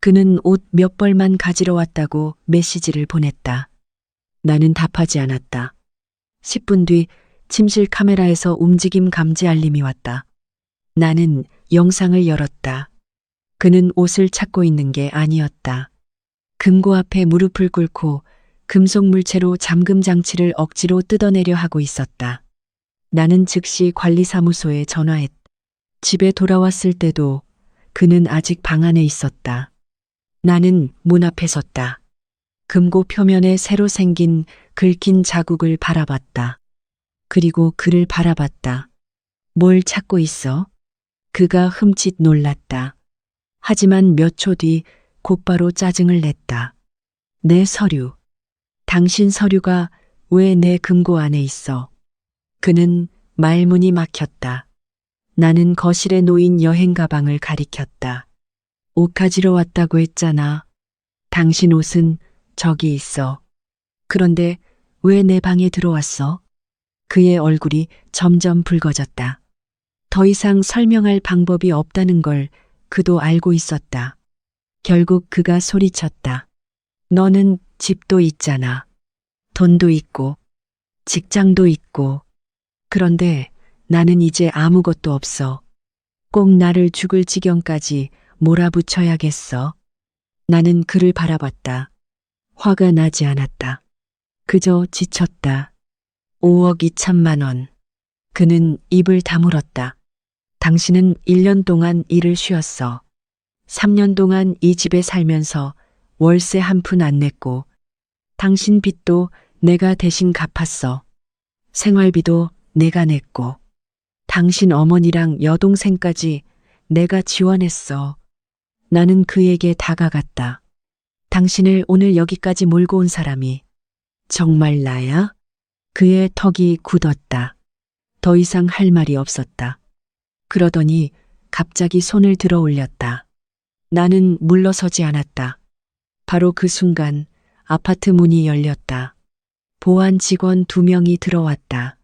Speaker 1: 그는 옷 몇 벌만 가지러 왔다고 메시지를 보냈다. 나는 답하지 않았다. 10분 뒤 침실 카메라에서 움직임 감지 알림이 왔다. 나는 영상을 열었다. 그는 옷을 찾고 있는 게 아니었다. 금고 앞에 무릎을 꿇고 금속 물체로 잠금 장치를 억지로 뜯어내려 하고 있었다. 나는 즉시 관리사무소에 전화했다. 집에 돌아왔을 때도 그는 아직 방 안에 있었다. 나는 문 앞에 섰다. 금고 표면에 새로 생긴 긁힌 자국을 바라봤다. 그리고 그를 바라봤다. 뭘 찾고 있어? 그가 흠칫 놀랐다. 하지만 몇 초 뒤 곧바로 짜증을 냈다. 내 서류. 당신 서류가 왜 내 금고 안에 있어? 그는 말문이 막혔다. 나는 거실에 놓인 여행 가방을 가리켰다. 옷 가지러 왔다고 했잖아. 당신 옷은 저기 있어. 그런데 왜 내 방에 들어왔어? 그의 얼굴이 점점 붉어졌다. 더 이상 설명할 방법이 없다는 걸 그도 알고 있었다. 결국 그가 소리쳤다. 너는 집도 있잖아. 돈도 있고, 직장도 있고. 그런데 나는 이제 아무것도 없어. 꼭 나를 죽을 지경까지 몰아붙여야겠어. 나는 그를 바라봤다. 화가 나지 않았다. 그저 지쳤다. 5억 2천만 원. 그는 입을 다물었다. 당신은 1년 동안 일을 쉬었어. 3년 동안 이 집에 살면서 월세 한 푼 안 냈고, 당신 빚도 내가 대신 갚았어. 생활비도 내가 냈고, 당신 어머니랑 여동생까지 내가 지원했어. 나는 그에게 다가갔다. 당신을 오늘 여기까지 몰고 온 사람이 정말 나야? 그의 턱이 굳었다. 더 이상 할 말이 없었다. 그러더니 갑자기 손을 들어 올렸다. 나는 물러서지 않았다. 바로 그 순간 아파트 문이 열렸다. 보안 직원 2명이 들어왔다.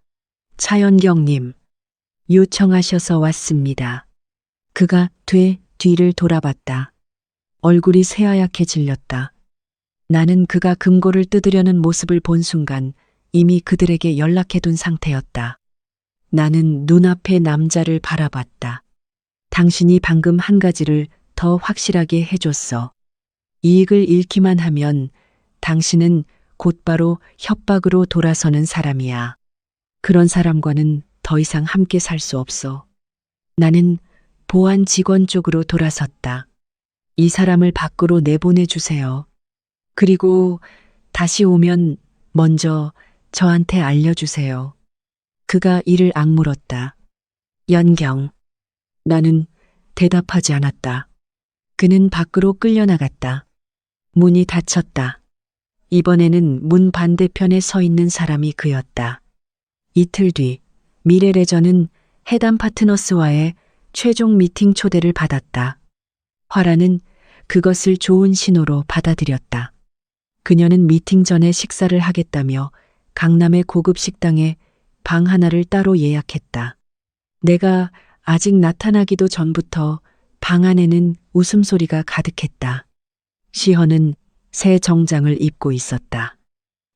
Speaker 1: 차연경님, 요청하셔서 왔습니다. 그가 뒤를 돌아봤다. 얼굴이 새하얗게 질렸다. 나는 그가 금고를 뜯으려는 모습을 본 순간 이미 그들에게 연락해둔 상태였다. 나는 눈앞의 남자를 바라봤다. 당신이 방금 한 가지를 더 확실하게 해줬어. 이익을 잃기만 하면 당신은 곧바로 협박으로 돌아서는 사람이야. 그런 사람과는 더 이상 함께 살 수 없어. 나는 보안 직원 쪽으로 돌아섰다. 이 사람을 밖으로 내보내주세요. 그리고 다시 오면 먼저 저한테 알려주세요. 그가 이를 악물었다. 연경. 나는 대답하지 않았다. 그는 밖으로 끌려나갔다. 문이 닫혔다. 이번에는 문 반대편에 서 있는 사람이 그였다. 이틀 뒤 미래레저는 해담 파트너스와의 최종 미팅 초대를 받았다. 화라는 그것을 좋은 신호로 받아들였다. 그녀는 미팅 전에 식사를 하겠다며 강남의 고급 식당에 방 하나를 따로 예약했다. 내가 아직 나타나기도 전부터 방 안에는 웃음소리가 가득했다. 시헌은 새 정장을 입고 있었다.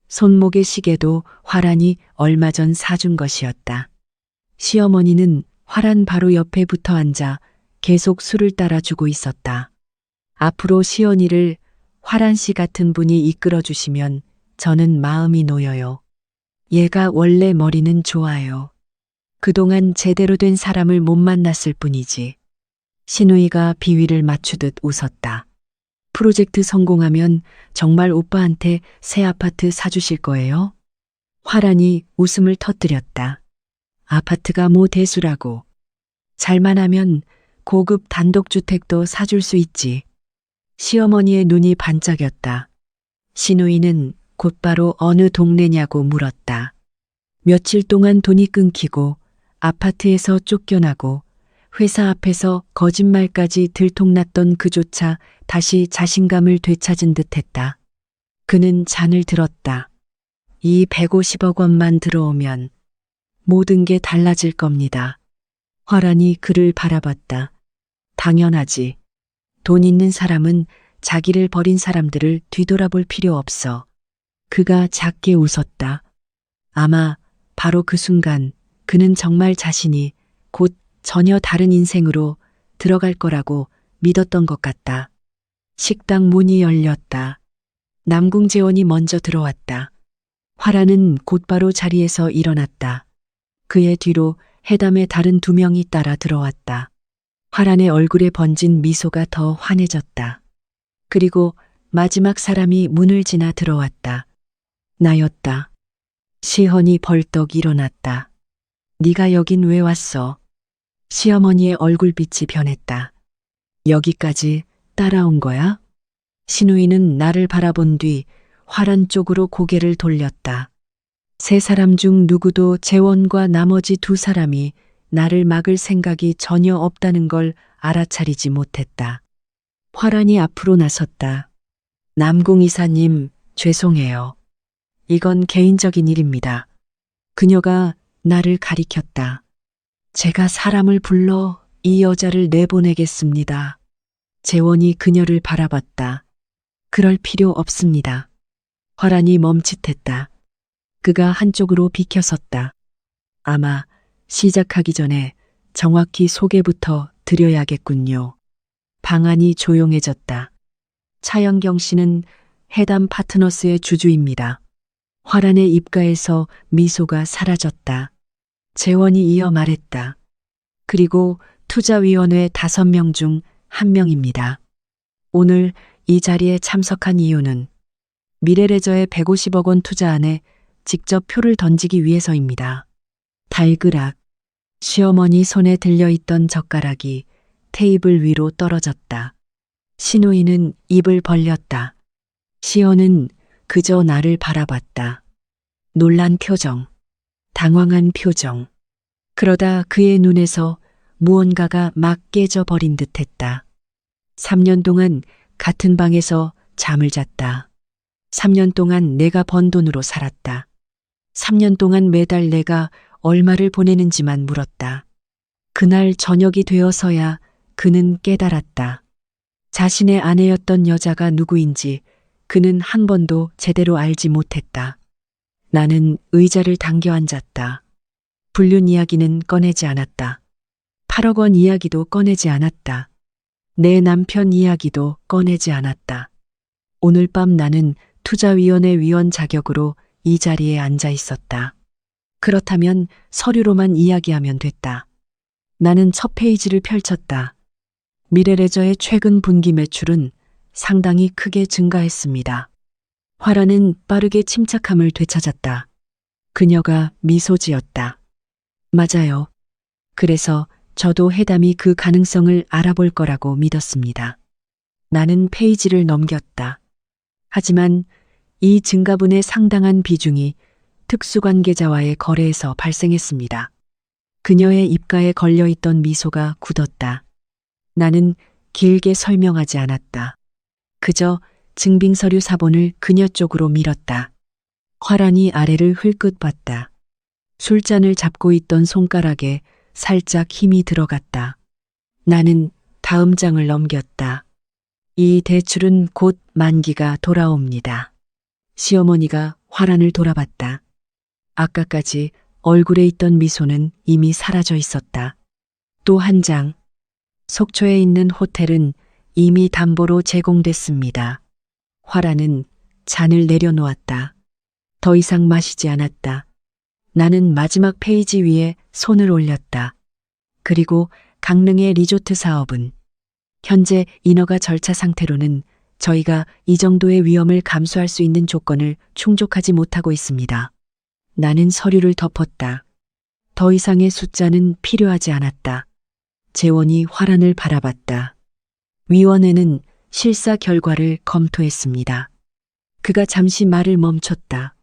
Speaker 1: 손목의 시계도 화란이 얼마 전 사준 것이었다. 시어머니는 화란 바로 옆에 붙어 앉아 계속 술을 따라주고 있었다. 앞으로 시연이를 화란 씨 같은 분이 이끌어 주시면 저는 마음이 놓여요. 얘가 원래 머리는 좋아요. 그동안 제대로 된 사람을 못 만났을 뿐이지. 신우이가 비위를 맞추듯 웃었다. 프로젝트 성공하면 정말 오빠한테 새 아파트 사주실 거예요? 화란이 웃음을 터뜨렸다. 아파트가 뭐 대수라고. 잘만 하면 고급 단독주택도 사줄 수 있지. 시어머니의 눈이 반짝였다. 신우이는 곧바로 어느 동네냐고 물었다. 며칠 동안 돈이 끊기고 아파트에서 쫓겨나고 회사 앞에서 거짓말까지 들통났던 그조차 다시 자신감을 되찾은 듯했다. 그는 잔을 들었다. 이 150억 원만 들어오면 모든 게 달라질 겁니다. 화란이 그를 바라봤다. 당연하지. 돈 있는 사람은 자기를 버린 사람들을 뒤돌아볼 필요 없어. 그가 작게 웃었다. 아마 바로 그 순간 그는 정말 자신이 곧 전혀 다른 인생으로 들어갈 거라고 믿었던 것 같다. 식당 문이 열렸다. 남궁재원이 먼저 들어왔다. 화란은 곧바로 자리에서 일어났다. 그의 뒤로 해담의 다른 2명이 따라 들어왔다. 화란의 얼굴에 번진 미소가 더 환해졌다. 그리고 마지막 사람이 문을 지나 들어왔다. 나였다. 시헌이 벌떡 일어났다. 네가 여긴 왜 왔어? 시어머니의 얼굴빛이 변했다. 여기까지 따라온 거야? 신우이는 나를 바라본 뒤 화란 쪽으로 고개를 돌렸다. 3사람 중 누구도 재원과 나머지 2사람이 나를 막을 생각이 전혀 없다는 걸 알아차리지 못했다. 화란이 앞으로 나섰다. 남궁 이사님, 죄송해요. 이건 개인적인 일입니다. 그녀가 나를 가리켰다. 제가 사람을 불러 이 여자를 내보내겠습니다. 재원이 그녀를 바라봤다. 그럴 필요 없습니다. 화란이 멈칫했다. 그가 한쪽으로 비켜섰다. 아마 시작하기 전에 정확히 소개부터 드려야겠군요. 방안이 조용해졌다. 차영경 씨는 해담 파트너스의 주주입니다. 화란의 입가에서 미소가 사라졌다. 재원이 이어 말했다. 그리고 투자위원회 5명 중 1명입니다. 오늘 이 자리에 참석한 이유는 미래레저의 150억 원 투자안에 직접 표를 던지기 위해서입니다. 달그락. 시어머니 손에 들려있던 젓가락이 테이블 위로 떨어졌다. 신우이는 입을 벌렸다. 시어는 그저 나를 바라봤다. 놀란 표정, 당황한 표정. 그러다 그의 눈에서 무언가가 막 깨져버린 듯 했다. 3년 동안 같은 방에서 잠을 잤다. 3년 동안 내가 번 돈으로 살았다. 3년 동안 매달 내가 얼마를 보내는지만 물었다. 그날 저녁이 되어서야 그는 깨달았다. 자신의 아내였던 여자가 누구인지 그는 한 번도 제대로 알지 못했다. 나는 의자를 당겨 앉았다. 불륜 이야기는 꺼내지 않았다. 8억 원 이야기도 꺼내지 않았다. 내 남편 이야기도 꺼내지 않았다. 오늘 밤 나는 투자위원회 위원 자격으로 이 자리에 앉아 있었다. 그렇다면 서류로만 이야기하면 됐다. 나는 첫 페이지를 펼쳤다. 미래레저의 최근 분기 매출은 상당히 크게 증가했습니다. 화라는 빠르게 침착함을 되찾았다. 그녀가 미소 지었다. 맞아요. 그래서 저도 해담이 그 가능성을 알아볼 거라고 믿었습니다. 나는 페이지를 넘겼다. 하지만 이 증가분의 상당한 비중이 특수관계자와의 거래에서 발생했습니다. 그녀의 입가에 걸려있던 미소가 굳었다. 나는 길게 설명하지 않았다. 그저 증빙서류 사본을 그녀 쪽으로 밀었다. 화란이 아래를 흘끗 봤다. 술잔을 잡고 있던 손가락에 살짝 힘이 들어갔다. 나는 다음 장을 넘겼다. 이 대출은 곧 만기가 돌아옵니다. 시어머니가 화란을 돌아봤다. 아까까지 얼굴에 있던 미소는 이미 사라져 있었다. 또 한 장. 속초에 있는 호텔은 이미 담보로 제공됐습니다. 화란은 잔을 내려놓았다. 더 이상 마시지 않았다. 나는 마지막 페이지 위에 손을 올렸다. 그리고 강릉의 리조트 사업은 현재 인허가 절차 상태로는 저희가 이 정도의 위험을 감수할 수 있는 조건을 충족하지 못하고 있습니다. 나는 서류를 덮었다. 더 이상의 숫자는 필요하지 않았다. 재원이 화란을 바라봤다. 위원회는 실사 결과를 검토했습니다. 그가 잠시 말을 멈췄다.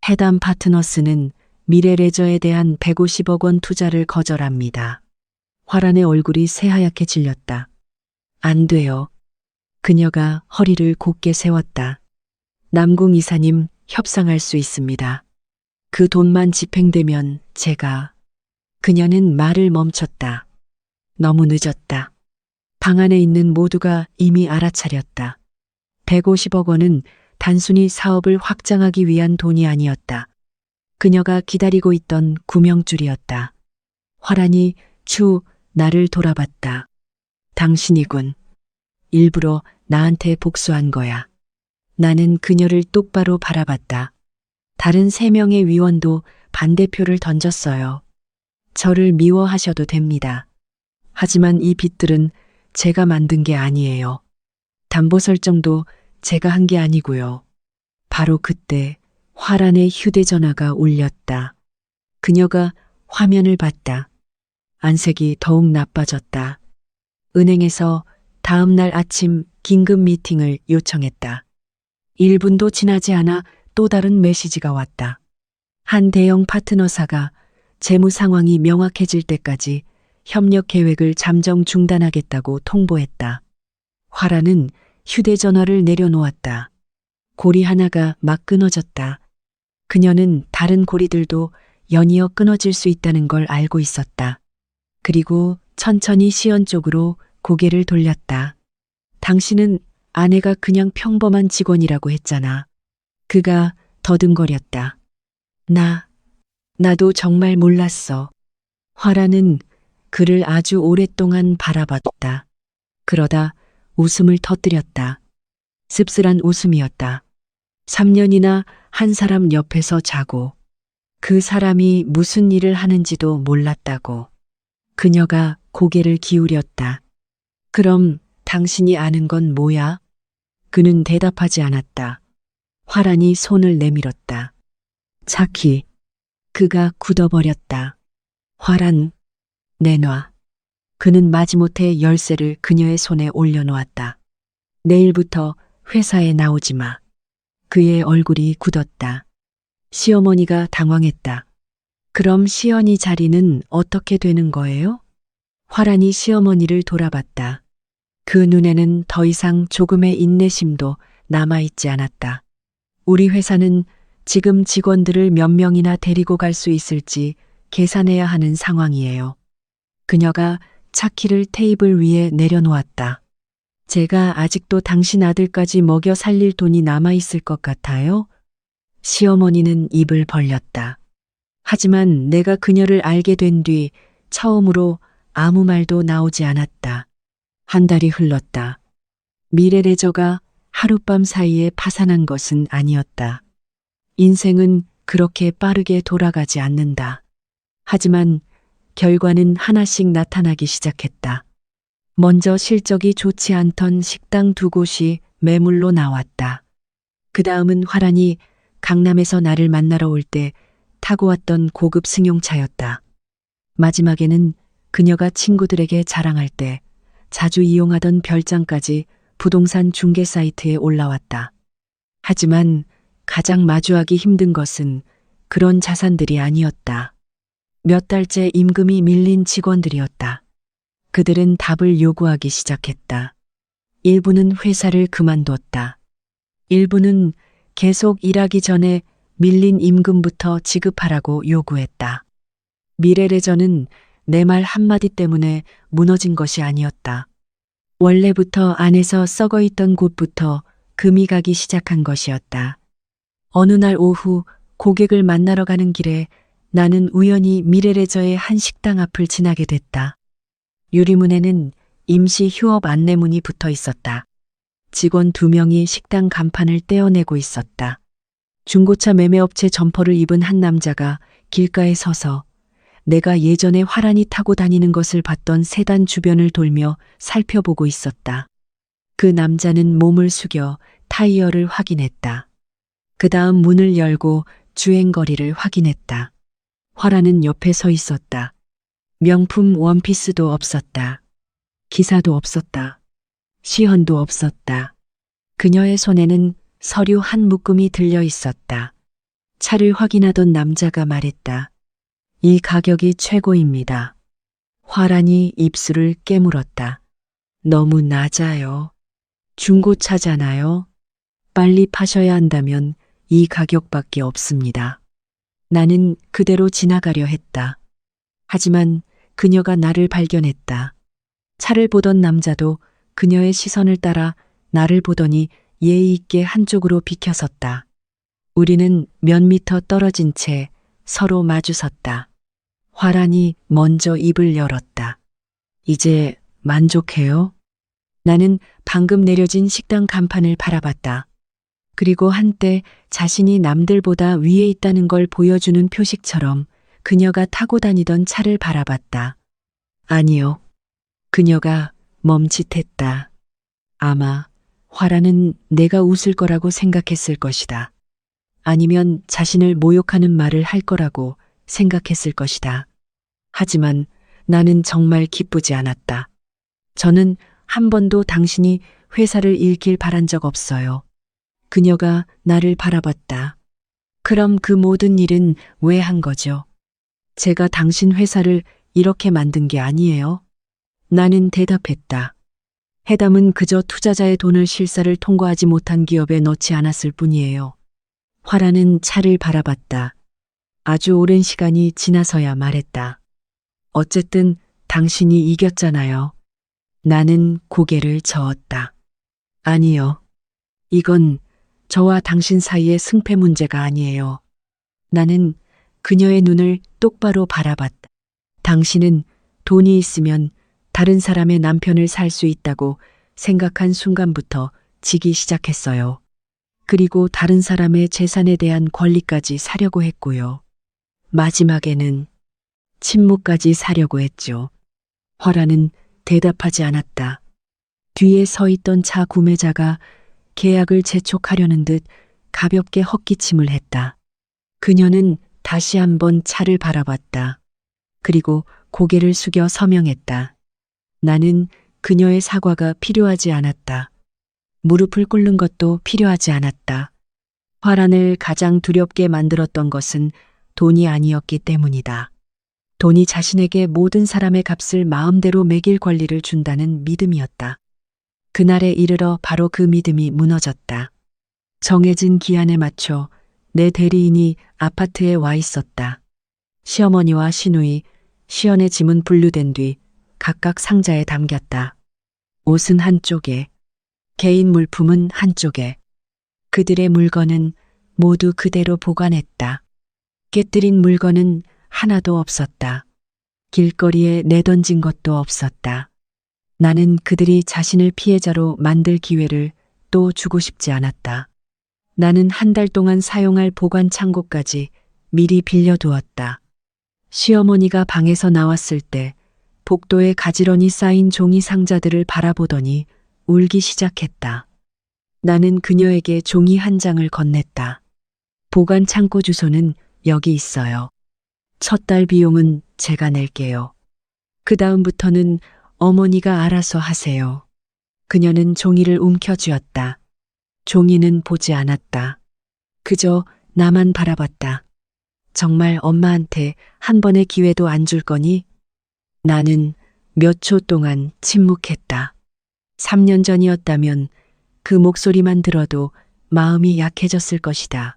Speaker 1: 해담 파트너스는 미래레저에 대한 150억 원 투자를 거절합니다. 화란의 얼굴이 새하얗게 질렸다. 안 돼요. 그녀가 허리를 곧게 세웠다. 남궁 이사님 협상할 수 있습니다. 그 돈만 집행되면 제가... 그녀는 말을 멈췄다. 너무 늦었다. 방 안에 있는 모두가 이미 알아차렸다. 150억 원은 단순히 사업을 확장하기 위한 돈이 아니었다. 그녀가 기다리고 있던 구명줄이었다. 화란이 나를 돌아봤다. 당신이군. 일부러 나한테 복수한 거야. 나는 그녀를 똑바로 바라봤다. 다른 3명의 위원도 반대표를 던졌어요. 저를 미워하셔도 됩니다. 하지만 이 빚들은 제가 만든 게 아니에요. 담보 설정도 제가 한 게 아니고요. 바로 그때 화란의 휴대전화가 울렸다. 그녀가 화면을 봤다. 안색이 더욱 나빠졌다. 은행에서 다음 날 아침 긴급 미팅을 요청했다. 1분도 지나지 않아 또 다른 메시지가 왔다. 한 대형 파트너사가 재무 상황이 명확해질 때까지 협력 계획을 잠정 중단하겠다고 통보했다. 화란은 휴대전화를 내려놓았다. 고리 하나가 막 끊어졌다. 그녀는 다른 고리들도 연이어 끊어질 수 있다는 걸 알고 있었다. 그리고 천천히 시연 쪽으로 고개를 돌렸다. 당신은 아내가 그냥 평범한 직원이라고 했잖아. 그가 더듬거렸다. 나도 정말 몰랐어. 화란은 그를 아주 오랫동안 바라봤다. 그러다 웃음을 터뜨렸다. 씁쓸한 웃음이었다. 3년이나 한 사람 옆에서 자고 그 사람이 무슨 일을 하는지도 몰랐다고. 그녀가 고개를 기울였다. 그럼 당신이 아는 건 뭐야? 그는 대답하지 않았다. 화란이 손을 내밀었다. 차키. 그가 굳어버렸다. 화란, 내놔. 그는 마지못해 열쇠를 그녀의 손에 올려놓았다. 내일부터 회사에 나오지 마. 그의 얼굴이 굳었다. 시어머니가 당황했다. 그럼 시연이 자리는 어떻게 되는 거예요? 화란이 시어머니를 돌아봤다. 그 눈에는 더 이상 조금의 인내심도 남아있지 않았다. 우리 회사는 지금 직원들을 몇 명이나 데리고 갈 수 있을지 계산해야 하는 상황이에요. 그녀가 차키를 테이블 위에 내려놓았다. 제가 아직도 당신 아들까지 먹여 살릴 돈이 남아있을 것 같아요? 시어머니는 입을 벌렸다. 하지만 내가 그녀를 알게 된 뒤 처음으로 아무 말도 나오지 않았다. 한 달이 흘렀다. 미래레저가 하룻밤 사이에 파산한 것은 아니었다. 인생은 그렇게 빠르게 돌아가지 않는다. 하지만 결과는 하나씩 나타나기 시작했다. 먼저 실적이 좋지 않던 식당 2곳이 매물로 나왔다. 그 다음은 화란이 강남에서 나를 만나러 올 때 타고 왔던 고급 승용차였다. 마지막에는 그녀가 친구들에게 자랑할 때 자주 이용하던 별장까지 부동산 중개 사이트에 올라왔다. 하지만 가장 마주하기 힘든 것은 그런 자산들이 아니었다. 몇 달째 임금이 밀린 직원들이었다. 그들은 답을 요구하기 시작했다. 일부는 회사를 그만뒀다. 일부는 계속 일하기 전에 밀린 임금부터 지급하라고 요구했다. 미래레저는 내 말 한마디 때문에 무너진 것이 아니었다. 원래부터 안에서 썩어있던 곳부터 금이 가기 시작한 것이었다. 어느 날 오후 고객을 만나러 가는 길에 나는 우연히 미래레저의 한 식당 앞을 지나게 됐다. 유리문에는 임시 휴업 안내문이 붙어 있었다. 직원 2명이 식당 간판을 떼어내고 있었다. 중고차 매매업체 점퍼를 입은 한 남자가 길가에 서서 내가 예전에 화란이 타고 다니는 것을 봤던 세단 주변을 돌며 살펴보고 있었다. 그 남자는 몸을 숙여 타이어를 확인했다. 그 다음 문을 열고 주행거리를 확인했다. 화란은 옆에 서 있었다. 명품 원피스도 없었다. 기사도 없었다. 시헌도 없었다. 그녀의 손에는 서류 한 묶음이 들려 있었다. 차를 확인하던 남자가 말했다. 이 가격이 최고입니다. 화란이 입술을 깨물었다. 너무 낮아요. 중고차잖아요. 빨리 파셔야 한다면 이 가격밖에 없습니다. 나는 그대로 지나가려 했다. 하지만 그녀가 나를 발견했다. 차를 보던 남자도 그녀의 시선을 따라 나를 보더니 예의 있게 한쪽으로 비켜섰다. 우리는 몇 미터 떨어진 채 서로 마주섰다. 화란이 먼저 입을 열었다. 이제 만족해요? 나는 방금 내려진 식당 간판을 바라봤다. 그리고 한때 자신이 남들보다 위에 있다는 걸 보여주는 표식처럼 그녀가 타고 다니던 차를 바라봤다. 아니요. 그녀가 멈칫했다. 아마 화란은 내가 웃을 거라고 생각했을 것이다. 아니면 자신을 모욕하는 말을 할 거라고 생각했을 것이다. 하지만 나는 정말 기쁘지 않았다. 저는 한 번도 당신이 회사를 잃길 바란 적 없어요. 그녀가 나를 바라봤다. 그럼 그 모든 일은 왜 한 거죠? 제가 당신 회사를 이렇게 만든 게 아니에요. 나는 대답했다. 해담은 그저 투자자의 돈을 실사를 통과하지 못한 기업에 넣지 않았을 뿐이에요. 화란은 차를 바라봤다. 아주 오랜 시간이 지나서야 말했다. 어쨌든 당신이 이겼잖아요. 나는 고개를 저었다. 아니요. 이건 저와 당신 사이의 승패 문제가 아니에요. 나는 그녀의 눈을 똑바로 바라봤다. 당신은 돈이 있으면 다른 사람의 남편을 살 수 있다고 생각한 순간부터 지기 시작했어요. 그리고 다른 사람의 재산에 대한 권리까지 사려고 했고요. 마지막에는 침묵까지 사려고 했죠. 화란은 대답하지 않았다. 뒤에 서 있던 차 구매자가 계약을 재촉하려는 듯 가볍게 헛기침을 했다. 그녀는 다시 한번 차를 바라봤다. 그리고 고개를 숙여 서명했다. 나는 그녀의 사과가 필요하지 않았다. 무릎을 꿇는 것도 필요하지 않았다. 화란을 가장 두렵게 만들었던 것은 돈이 아니었기 때문이다. 돈이 자신에게 모든 사람의 값을 마음대로 매길 권리를 준다는 믿음이었다. 그날에 이르러 바로 그 믿음이 무너졌다. 정해진 기한에 맞춰 내 대리인이 아파트에 와 있었다. 시어머니와 시누이, 시연의 짐은 분류된 뒤 각각 상자에 담겼다. 옷은 한쪽에, 개인 물품은 한쪽에. 그들의 물건은 모두 그대로 보관했다. 깨뜨린 물건은 하나도 없었다. 길거리에 내던진 것도 없었다. 나는 그들이 자신을 피해자로 만들 기회를 또 주고 싶지 않았다. 나는 한 달 동안 사용할 보관 창고까지 미리 빌려두었다. 시어머니가 방에서 나왔을 때 복도에 가지런히 쌓인 종이 상자들을 바라보더니 울기 시작했다. 나는 그녀에게 종이 한 장을 건넸다. 보관 창고 주소는 여기 있어요. 첫 달 비용은 제가 낼게요. 그 다음부터는 어머니가 알아서 하세요. 그녀는 종이를 움켜쥐었다. 종이는 보지 않았다. 그저 나만 바라봤다. 정말 엄마한테 한 번의 기회도 안 줄 거니? 나는 몇 초 동안 침묵했다. 3년 전이었다면 그 목소리만 들어도 마음이 약해졌을 것이다.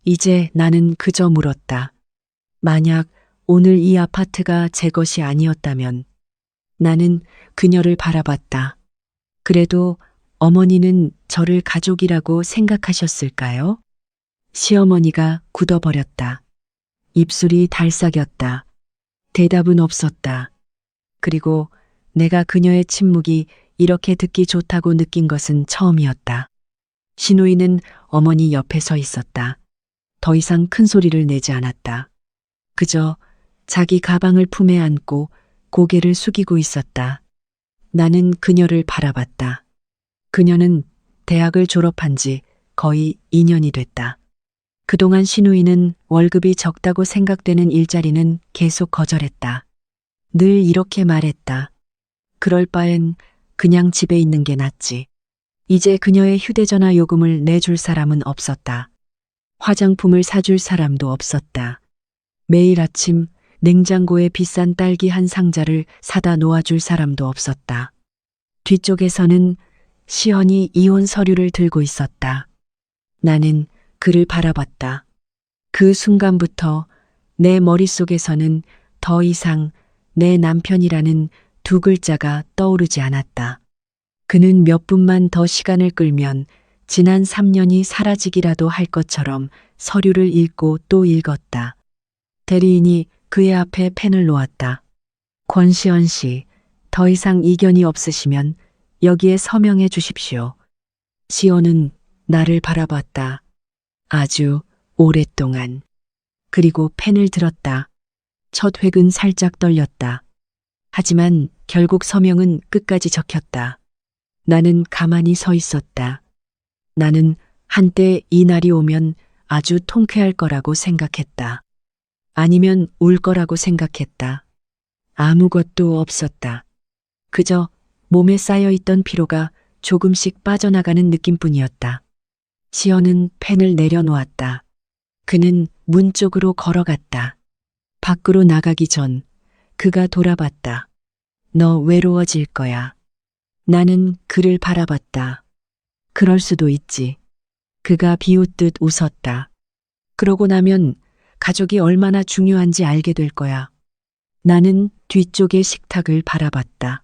Speaker 1: 이제 나는 그저 물었다. 만약 오늘 이 아파트가 제 것이 아니었다면 나는 그녀를 바라봤다. 그래도 어머니는 저를 가족이라고 생각하셨을까요? 시어머니가 굳어버렸다. 입술이 달싹였다. 대답은 없었다. 그리고 내가 그녀의 침묵이 이렇게 듣기 좋다고 느낀 것은 처음이었다. 시누이는 어머니 옆에 서 있었다. 더 이상 큰 소리를 내지 않았다. 그저 자기 가방을 품에 안고 고개를 숙이고 있었다. 나는 그녀를 바라봤다. 그녀는 대학을 졸업한 지 거의 2년이 됐다. 그동안 시누이는 월급이 적다고 생각되는 일자리는 계속 거절했다. 늘 이렇게 말했다. 그럴 바엔 그냥 집에 있는 게 낫지. 이제 그녀의 휴대전화 요금을 내줄 사람은 없었다. 화장품을 사줄 사람도 없었다. 매일 아침 냉장고에 비싼 딸기 한 상자를 사다 놓아줄 사람도 없었다. 뒤쪽에서는 시연이 이혼 서류를 들고 있었다. 나는 그를 바라봤다. 그 순간부터 내 머릿속에서는 더 이상 내 남편이라는 두 글자가 떠오르지 않았다. 그는 몇 분만 더 시간을 끌면 지난 3년이 사라지기라도 할 것처럼 서류를 읽고 또 읽었다. 대리인이 그의 앞에 펜을 놓았다. 권시연 씨, 더 이상 이견이 없으시면 여기에 서명해 주십시오. 시연은 나를 바라봤다. 아주 오랫동안. 그리고 펜을 들었다. 첫 획은 살짝 떨렸다. 하지만 결국 서명은 끝까지 적혔다. 나는 가만히 서 있었다. 나는 한때 이 날이 오면 아주 통쾌할 거라고 생각했다. 아니면 울 거라고 생각했다. 아무것도 없었다. 그저 몸에 쌓여있던 피로가 조금씩 빠져나가는 느낌뿐이었다. 시연은 펜을 내려놓았다. 그는 문 쪽으로 걸어갔다. 밖으로 나가기 전 그가 돌아봤다. 너 외로워질 거야. 나는 그를 바라봤다. 그럴 수도 있지. 그가 비웃듯 웃었다. 그러고 나면 가족이 얼마나 중요한지 알게 될 거야. 나는 뒤쪽의 식탁을 바라봤다.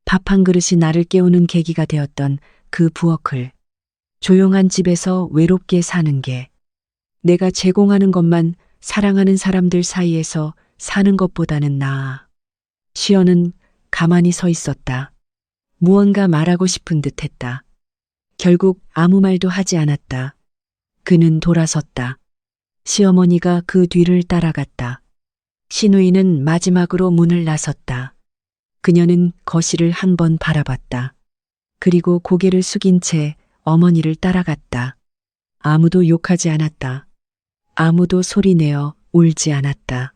Speaker 1: 밥 한 그릇이 나를 깨우는 계기가 되었던 그 부엌을. 조용한 집에서 외롭게 사는 게 내가 제공하는 것만 사랑하는 사람들 사이에서 사는 것보다는 나아. 시연은 가만히 서 있었다. 무언가 말하고 싶은 듯 했다. 결국 아무 말도 하지 않았다. 그는 돌아섰다. 시어머니가 그 뒤를 따라갔다. 시누이는 마지막으로 문을 나섰다. 그녀는 거실을 한 번 바라봤다. 그리고 고개를 숙인 채 어머니를 따라갔다. 아무도 욕하지 않았다. 아무도 소리내어 울지 않았다.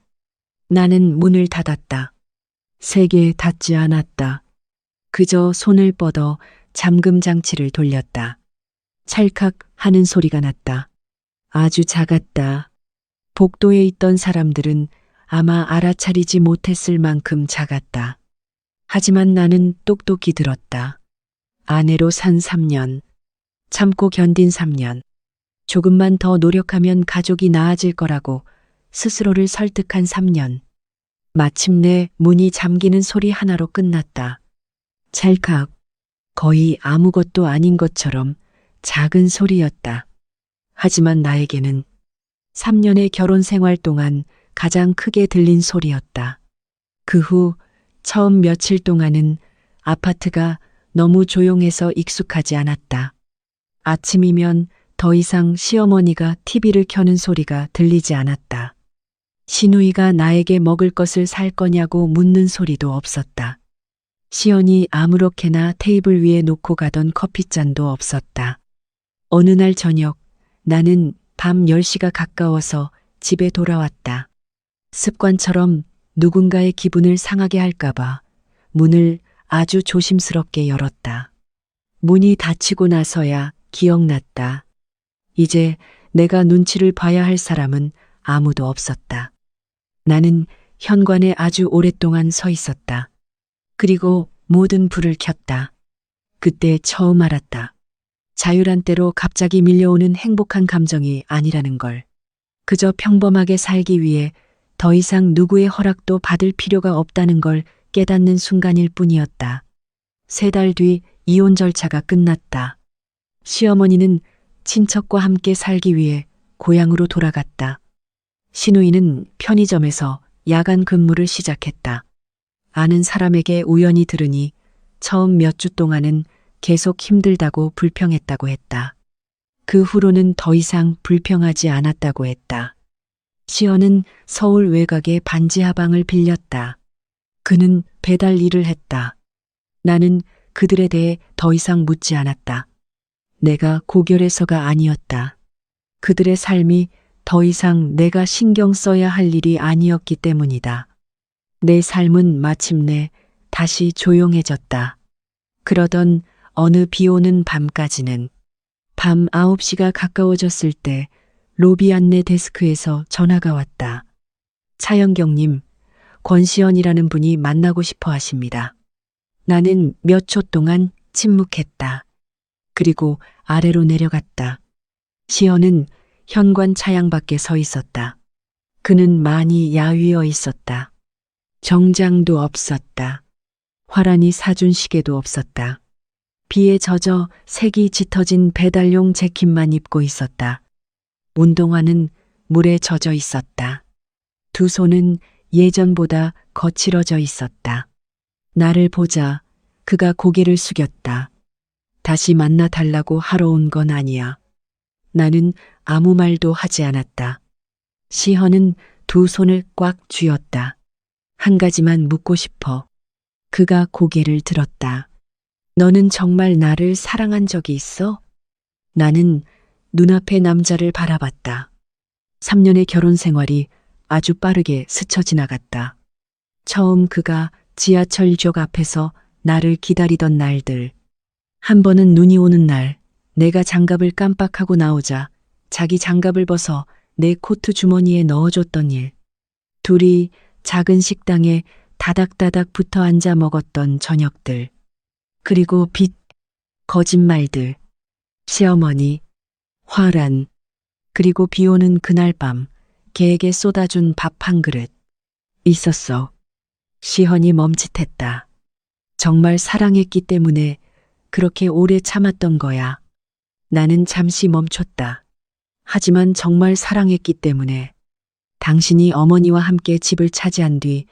Speaker 1: 나는 문을 닫았다. 세게 닿지 않았다. 그저 손을 뻗어 잠금 장치를 돌렸다. 찰칵 하는 소리가 났다. 아주 작았다. 복도에 있던 사람들은 아마 알아차리지 못했을 만큼 작았다. 하지만 나는 똑똑히 들었다. 아내로 산 3년. 참고 견딘 3년. 조금만 더 노력하면 가족이 나아질 거라고 스스로를 설득한 3년. 마침내 문이 잠기는 소리 하나로 끝났다. 찰칵. 거의 아무것도 아닌 것처럼 작은 소리였다. 하지만 나에게는 3년의 결혼 생활 동안 가장 크게 들린 소리였다. 그 후 처음 며칠 동안은 아파트가 너무 조용해서 익숙하지 않았다. 아침이면 더 이상 시어머니가 TV를 켜는 소리가 들리지 않았다. 시누이가 나에게 먹을 것을 살 거냐고 묻는 소리도 없었다. 시연이 아무렇게나 테이블 위에 놓고 가던 커피잔도 없었다. 어느 날 저녁 나는 밤 10시가 가까워서 집에 돌아왔다. 습관처럼 누군가의 기분을 상하게 할까봐 문을 아주 조심스럽게 열었다. 문이 닫히고 나서야 기억났다. 이제 내가 눈치를 봐야 할 사람은 아무도 없었다. 나는 현관에 아주 오랫동안 서 있었다. 그리고 모든 불을 켰다. 그때 처음 알았다. 자유란 때로 갑자기 밀려오는 행복한 감정이 아니라는 걸. 그저 평범하게 살기 위해 더 이상 누구의 허락도 받을 필요가 없다는 걸 깨닫는 순간일 뿐이었다. 3달 뒤 이혼 절차가 끝났다. 시어머니는 친척과 함께 살기 위해 고향으로 돌아갔다. 시누이는 편의점에서 야간 근무를 시작했다. 아는 사람에게 우연히 들으니 처음 몇 주 동안은 계속 힘들다고 불평했다고 했다. 그 후로는 더 이상 불평하지 않았다고 했다. 시연은 서울 외곽의 반지 하방을 빌렸다. 그는 배달 일을 했다. 나는 그들에 대해 더 이상 묻지 않았다. 내가 고결해서가 아니었다. 그들의 삶이 더 이상 내가 신경 써야 할 일이 아니었기 때문이다. 내 삶은 마침내 다시 조용해졌다. 그러던 어느 비 오는 밤까지는 밤 9시가 가까워졌을 때 로비 안내 데스크에서 전화가 왔다. 차영경님, 권시연이라는 분이 만나고 싶어 하십니다. 나는 몇 초 동안 침묵했다. 그리고 아래로 내려갔다. 시연은 현관 차양 밖에 서 있었다. 그는 많이 야위어 있었다. 정장도 없었다. 화란히 사준 시계도 없었다. 비에 젖어 색이 짙어진 배달용 재킷만 입고 있었다. 운동화는 물에 젖어 있었다. 두 손은 예전보다 거칠어져 있었다. 나를 보자 그가 고개를 숙였다. 다시 만나 달라고 하러 온 건 아니야. 나는 아무 말도 하지 않았다. 시헌은 두 손을 꽉 쥐었다. 한 가지만 묻고 싶어. 그가 고개를 들었다. 너는 정말 나를 사랑한 적이 있어? 나는 눈앞의 남자를 바라봤다. 3년의 결혼 생활이 아주 빠르게 스쳐 지나갔다. 처음 그가 지하철역 앞에서 나를 기다리던 날들. 한 번은 눈이 오는 날 내가 장갑을 깜빡하고 나오자 자기 장갑을 벗어 내 코트 주머니에 넣어줬던 일. 둘이 작은 식당에 다닥다닥 붙어 앉아 먹었던 저녁들. 그리고 빚, 거짓말들, 시어머니, 화란, 그리고 비 오는 그날 밤 개에게 쏟아준 밥 한 그릇. 있었어. 시헌이 멈칫했다. 정말 사랑했기 때문에 그렇게 오래 참았던 거야. 나는 잠시 멈췄다. 하지만 정말 사랑했기 때문에. 당신이 어머니와 함께 집을 차지한 뒤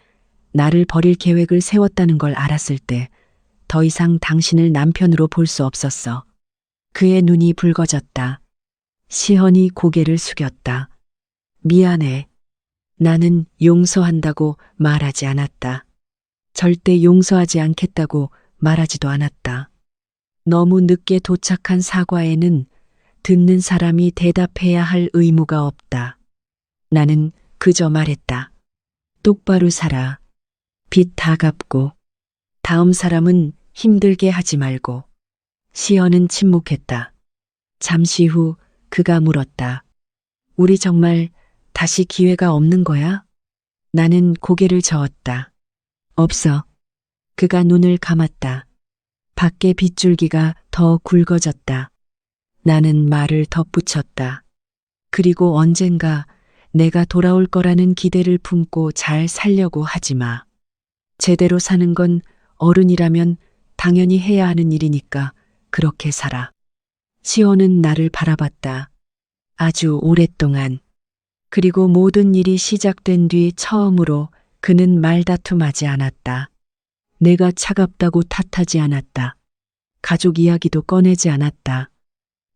Speaker 1: 나를 버릴 계획을 세웠다는 걸 알았을 때 더 이상 당신을 남편으로 볼 수 없었어. 그의 눈이 붉어졌다. 시헌이 고개를 숙였다. 미안해. 나는 용서한다고 말하지 않았다. 절대 용서하지 않겠다고 말하지도 않았다. 너무 늦게 도착한 사과에는 듣는 사람이 대답해야 할 의무가 없다. 나는 그저 말했다. 똑바로 살아. 빚 다 갚고 다음 사람은 힘들게 하지 말고. 시연은 침묵했다. 잠시 후 그가 물었다. 우리 정말 다시 기회가 없는 거야? 나는 고개를 저었다. 없어. 그가 눈을 감았다. 밖에 빗줄기가 더 굵어졌다. 나는 말을 덧붙였다. 그리고 언젠가 내가 돌아올 거라는 기대를 품고 잘 살려고 하지 마. 제대로 사는 건 어른이라면 당연히 해야 하는 일이니까 그렇게 살아. 시온은 나를 바라봤다. 아주 오랫동안. 그리고 모든 일이 시작된 뒤 처음으로 그는 말다툼하지 않았다. 내가 차갑다고 탓하지 않았다. 가족 이야기도 꺼내지 않았다.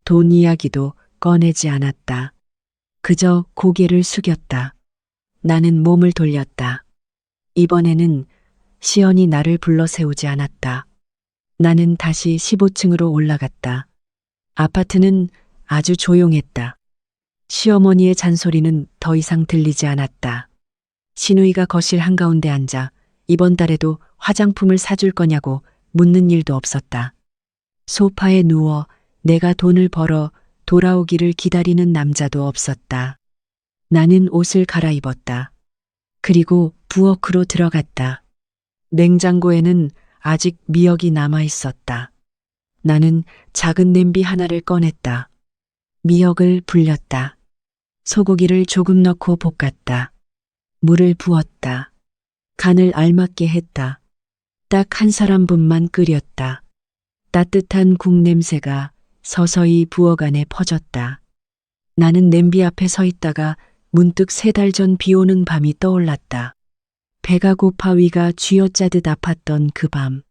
Speaker 1: 돈 이야기도 꺼내지 않았다. 그저 고개를 숙였다. 나는 몸을 돌렸다. 이번에는 시연이 나를 불러 세우지 않았다. 나는 다시 15층으로 올라갔다. 아파트는 아주 조용했다. 시어머니의 잔소리는 더 이상 들리지 않았다. 신우이가 거실 한가운데 앉아 이번 달에도 화장품을 사줄 거냐고 묻는 일도 없었다. 소파에 누워 내가 돈을 벌어 돌아오기를 기다리는 남자도 없었다. 나는 옷을 갈아입었다. 그리고 부엌으로 들어갔다. 냉장고에는 아직 미역이 남아 있었다. 나는 작은 냄비 하나를 꺼냈다. 미역을 불렸다. 소고기를 조금 넣고 볶았다. 물을 부었다. 간을 알맞게 했다. 딱 한 사람분만 끓였다. 따뜻한 국 냄새가 서서히 부엌 안에 퍼졌다. 나는 냄비 앞에 서 있다가 문득 3달 전 비 오는 밤이 떠올랐다. 배가 고파 위가 쥐어짜듯 아팠던 그 밤.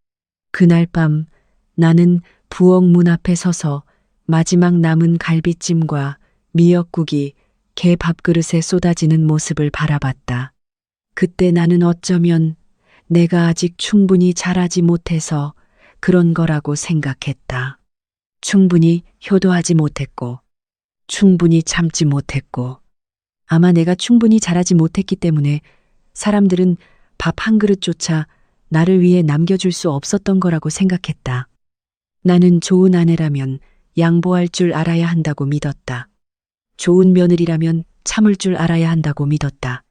Speaker 1: 그날 밤 나는 부엌 문 앞에 서서 마지막 남은 갈비찜과 미역국이 개 밥그릇에 쏟아지는 모습을 바라봤다. 그때 나는 어쩌면 내가 아직 충분히 잘하지 못해서 그런 거라고 생각했다. 충분히 효도하지 못했고, 충분히 참지 못했고, 아마 내가 충분히 잘하지 못했기 때문에 사람들은 밥 한 그릇조차 나를 위해 남겨줄 수 없었던 거라고 생각했다. 나는 좋은 아내라면 양보할 줄 알아야 한다고 믿었다. 좋은 며느리라면 참을 줄 알아야 한다고 믿었다.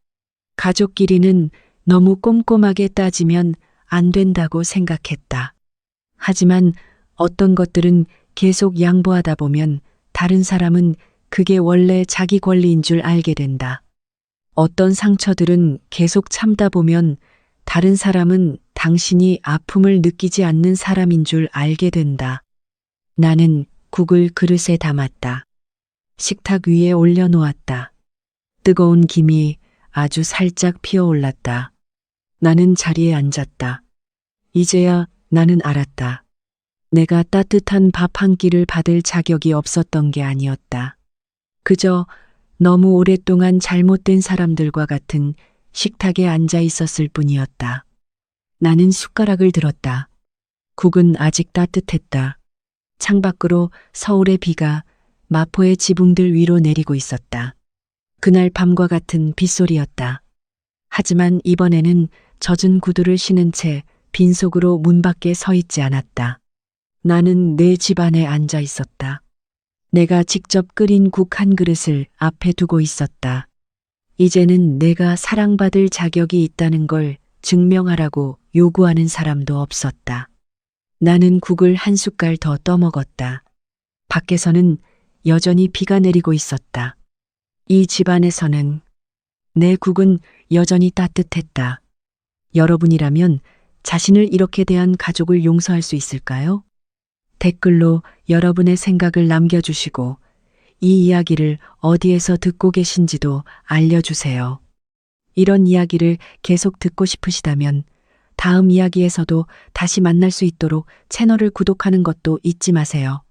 Speaker 1: 가족끼리는 너무 꼼꼼하게 따지면 안 된다고 생각했다. 하지만 어떤 것들은 계속 양보하다 보면 다른 사람은 그게 원래 자기 권리인 줄 알게 된다. 어떤 상처들은 계속 참다 보면 다른 사람은 당신이 아픔을 느끼지 않는 사람인 줄 알게 된다. 나는 국을 그릇에 담았다. 식탁 위에 올려놓았다. 뜨거운 김이 아주 살짝 피어올랐다. 나는 자리에 앉았다. 이제야 나는 알았다. 내가 따뜻한 밥 한 끼를 받을 자격이 없었던 게 아니었다. 그저 너무 오랫동안 잘못된 사람들과 같은 식탁에 앉아 있었을 뿐이었다. 나는 숟가락을 들었다. 국은 아직 따뜻했다. 창밖으로 서울의 비가 마포의 지붕들 위로 내리고 있었다. 그날 밤과 같은 빗소리였다. 하지만 이번에는 젖은 구두를 신은 채 빈속으로 문 밖에 서 있지 않았다. 나는 내 집안에 앉아 있었다. 내가 직접 끓인 국 한 그릇을 앞에 두고 있었다. 이제는 내가 사랑받을 자격이 있다는 걸 증명하라고 요구하는 사람도 없었다. 나는 국을 한 숟갈 더 떠먹었다. 밖에서는 여전히 비가 내리고 있었다. 이 집안에서는 내 국은 여전히 따뜻했다. 여러분이라면 자신을 이렇게 대한 가족을 용서할 수 있을까요? 댓글로 여러분의 생각을 남겨주시고 이 이야기를 어디에서 듣고 계신지도 알려주세요. 이런 이야기를 계속 듣고 싶으시다면 다음 이야기에서도 다시 만날 수 있도록 채널을 구독하는 것도 잊지 마세요.